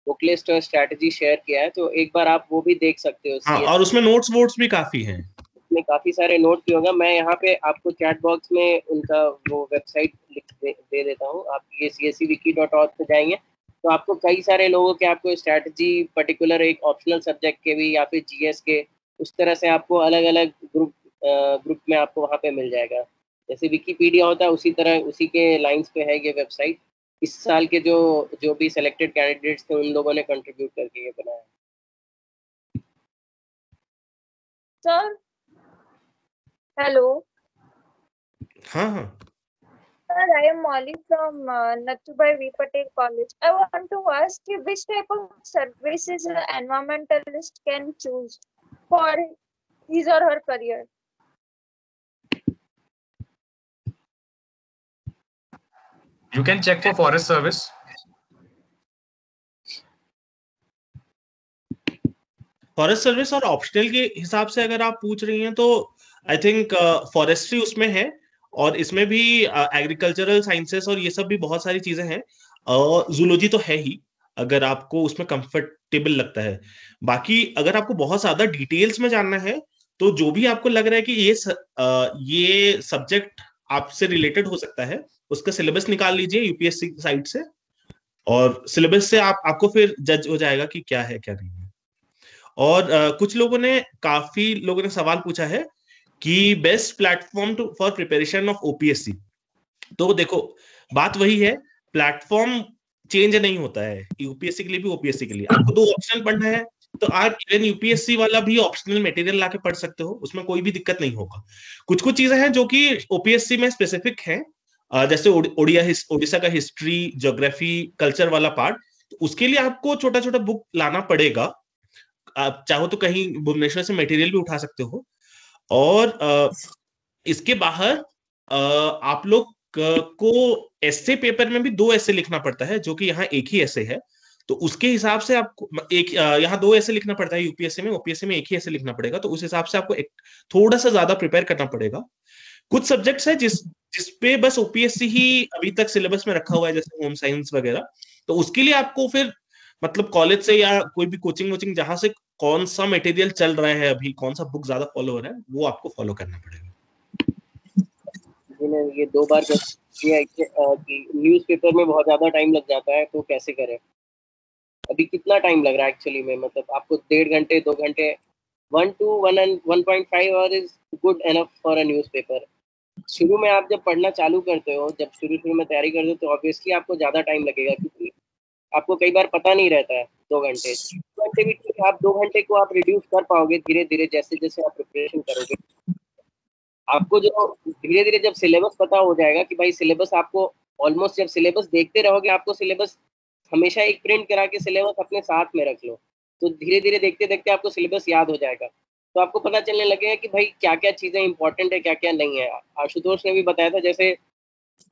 बुक लिस्ट और स्ट्रैटेजी शेयर किया है, तो एक बार आप वो भी देख सकते हो. हाँ, और उसमें नोट्स भी काफी हैं. उसमें काफी सारे नोट्स भी होगा. मैं यहाँ पे आपको चैट बॉक्स में उनका वो वेबसाइट दे देता हूँ. आप ये cscwiki.org पे जाएंगे तो आपको कई सारे लोगों के आपको स्ट्रैटेजी पर्टिकुलर एक ऑप्शनल सब्जेक्ट के भी या फिर जीएस के उस तरह से आपको अलग अलग ग्रुप में आपको वहाँ पे मिल जाएगा. जैसे विकीपीडिया होता है उसी तरह उसी के लाइंस पे है ये वेबसाइट. इस साल के जो भी सिलेक्टेड कैंडिडेट्स थे उन लोगों ने कंट्रीब्यूट करके ये बनाया. Sir hello. हाँ. Sir, I am Molly from Nathubai V. Patel College. I want to ask you which type of services an environmentalist can choose for his or her career. You can check for forest service. Forest service और optional के हिसाब से अगर आप पूछ रही हैं तो आई थिंक फॉरेस्ट्री उसमें है और इसमें भी एग्रीकल्चरल साइंसेस और ये सब भी बहुत सारी चीजें हैं. जूलॉजी तो है ही अगर आपको उसमें कंफर्टेबल लगता है. बाकी अगर आपको बहुत ज्यादा डिटेल्स में जानना है तो जो भी आपको लग रहा है कि ये सब्जेक्ट आपसे रिलेटेड हो सकता है उसका सिलेबस निकाल लीजिए यूपीएससी साइट से और सिलेबस से आपको फिर जज हो जाएगा कि क्या है क्या नहीं है. और कुछ लोगों ने काफी लोगों ने सवाल पूछा है कि best platform for preparation of OPSC. तो देखो बात वही है, प्लेटफॉर्म चेंज नहीं होता है यूपीएससी के लिए भी ओपीएससी के लिए. आपको 2 ऑप्शनल पढ़ना है तो आप इवन यूपीएससी वाला भी ऑप्शनल मटेरियल लाके पढ़ सकते हो, उसमें कोई भी दिक्कत नहीं होगा. कुछ चीजें हैं जो कि ओपीएससी में स्पेसिफिक है, जैसे ओडिशा का हिस्ट्री, ज्योग्राफी, कल्चर वाला पार्ट, तो उसके लिए आपको छोटा छोटा बुक लाना पड़ेगा. आप चाहो तो कहीं भुवनेश्वर से मटेरियल भी उठा सकते हो. और इसके बाहर आप लोग को एसे पेपर में भी 2 एसे लिखना पड़ता है जो कि यहाँ एक ही एसे है, तो उसके हिसाब से आपको यहाँ 2 एसे लिखना पड़ता है यूपीएससी में, ओपीएससी में एक ही एसे लिखना पड़ेगा, तो उस हिसाब से आपको थोड़ा सा ज्यादा प्रिपेयर करना पड़ेगा. कुछ सब्जेक्ट्स है जिसपे बस ओपीएससी ही अभी तक सिलेबस में रखा हुआ है, जैसे होम साइंस वगैरह, तो उसके लिए आपको फिर मतलब कॉलेज से या कोई भी कोचिंग वोचिंग जहां से कौन सा मटेरियल चल रहा है अभी, कौन सा बुक ज्यादा फॉलो हो रहा है, वो आपको फॉलो करना पड़ेगा। ये 2 बार किया कि न्यूज़पेपर में बहुत ज्यादा टाइम लग जाता है, तो कैसे करें? अभी कितना टाइम लग रहा है एक्चुअली में? मतलब आपको 1.5 घंटे 2 घंटे 1 to 1.5 our is good enough for a newspaper. शुरू में आप जब पढ़ना चालू करते हो, जब शुरू में तैयारी करते हो, तो ऑब्वियसली आपको ज़्यादा टाइम लगेगा, क्योंकि आपको कई बार पता नहीं रहता है 2 घंटे। 2 घंटे भी ठीक है, आप 2 घंटे को आप रिड्यूस कर पाओगे धीरे-धीरे जैसे-जैसे आप प्रिपरेशन करोगे। आपको जो धीरे-धीरे जब सिलेबस पता हो जाएगा कि भाई सिलेबस आपको ऑलमोस्ट, जब सिलेबस देखते रहोगे, आपको सिलेबस हमेशा एक प्रिंट करा के सिलेबस अपने साथ में रख लो, तो धीरे-धीरे देखते-देखते आपको सिलेबस याद हो जाएगा। तो आपको पता चलने लगेगा कि भाई क्या-क्या चीज़ें इंपॉर्टेंट है, क्या-क्या नहीं है। आशुतोष ने भी बताया था, जैसे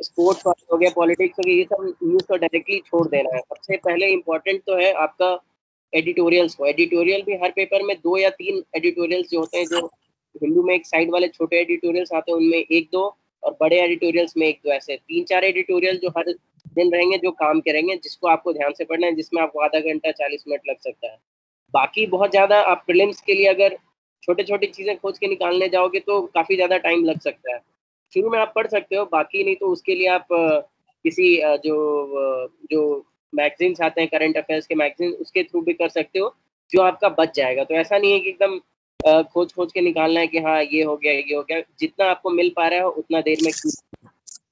स्पोर्ट्स हो गया, पॉलिटिक्स हो गया, ये सब न्यूज़ को डायरेक्टली छोड़ देना है। सबसे पहले इम्पोर्टेंट तो है आपका एडिटोरियल्स को। एडिटोरियल भी हर पेपर में 2 या 3 एडिटोरियल्स जो होते हैं, जो हिंदू में एक साइड वाले छोटे एडिटोरियल्स आते हैं, उनमें 1-2, और बड़े एडिटोरियल्स में 1-2, ऐसे 3-4 एडिटोरियल जो हर दिन रहेंगे, जो काम करेंगे, जिसको आपको ध्यान से पढ़ना है, जिसमें आपको आधा घंटा 40 मिनट लग सकता है। बाकी बहुत ज़्यादा आप प्रीलिम्स के लिए अगर छोटी-छोटी चीज़ें खोज के निकालने जाओगे, तो काफ़ी ज़्यादा टाइम लग सकता है। शुरू में आप पढ़ सकते हो, बाकी नहीं तो उसके लिए आप किसी जो मैगज़ीन्स आते हैं, करंट अफेयर्स के मैगज़ीन, उसके थ्रू भी कर सकते हो, जो आपका बच जाएगा। तो ऐसा नहीं है कि एकदम खोज-खोज के निकालना है कि हाँ, ये हो गया, ये हो गया। जितना आपको मिल पा रहा है, उतना देर में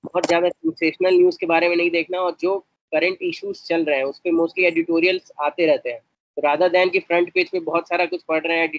बहुत ज़्यादा सेंसेशनल न्यूज़ के बारे में नहीं देखना, और जो करंट इश्यूज़ चल रहे हैं, उसपे मोस्टली एडिटोरियल्स आते रहते हैं। तो रादर दैन कि फ्रंट पेज पे बहुत सारा कुछ पढ़ रहे हैं,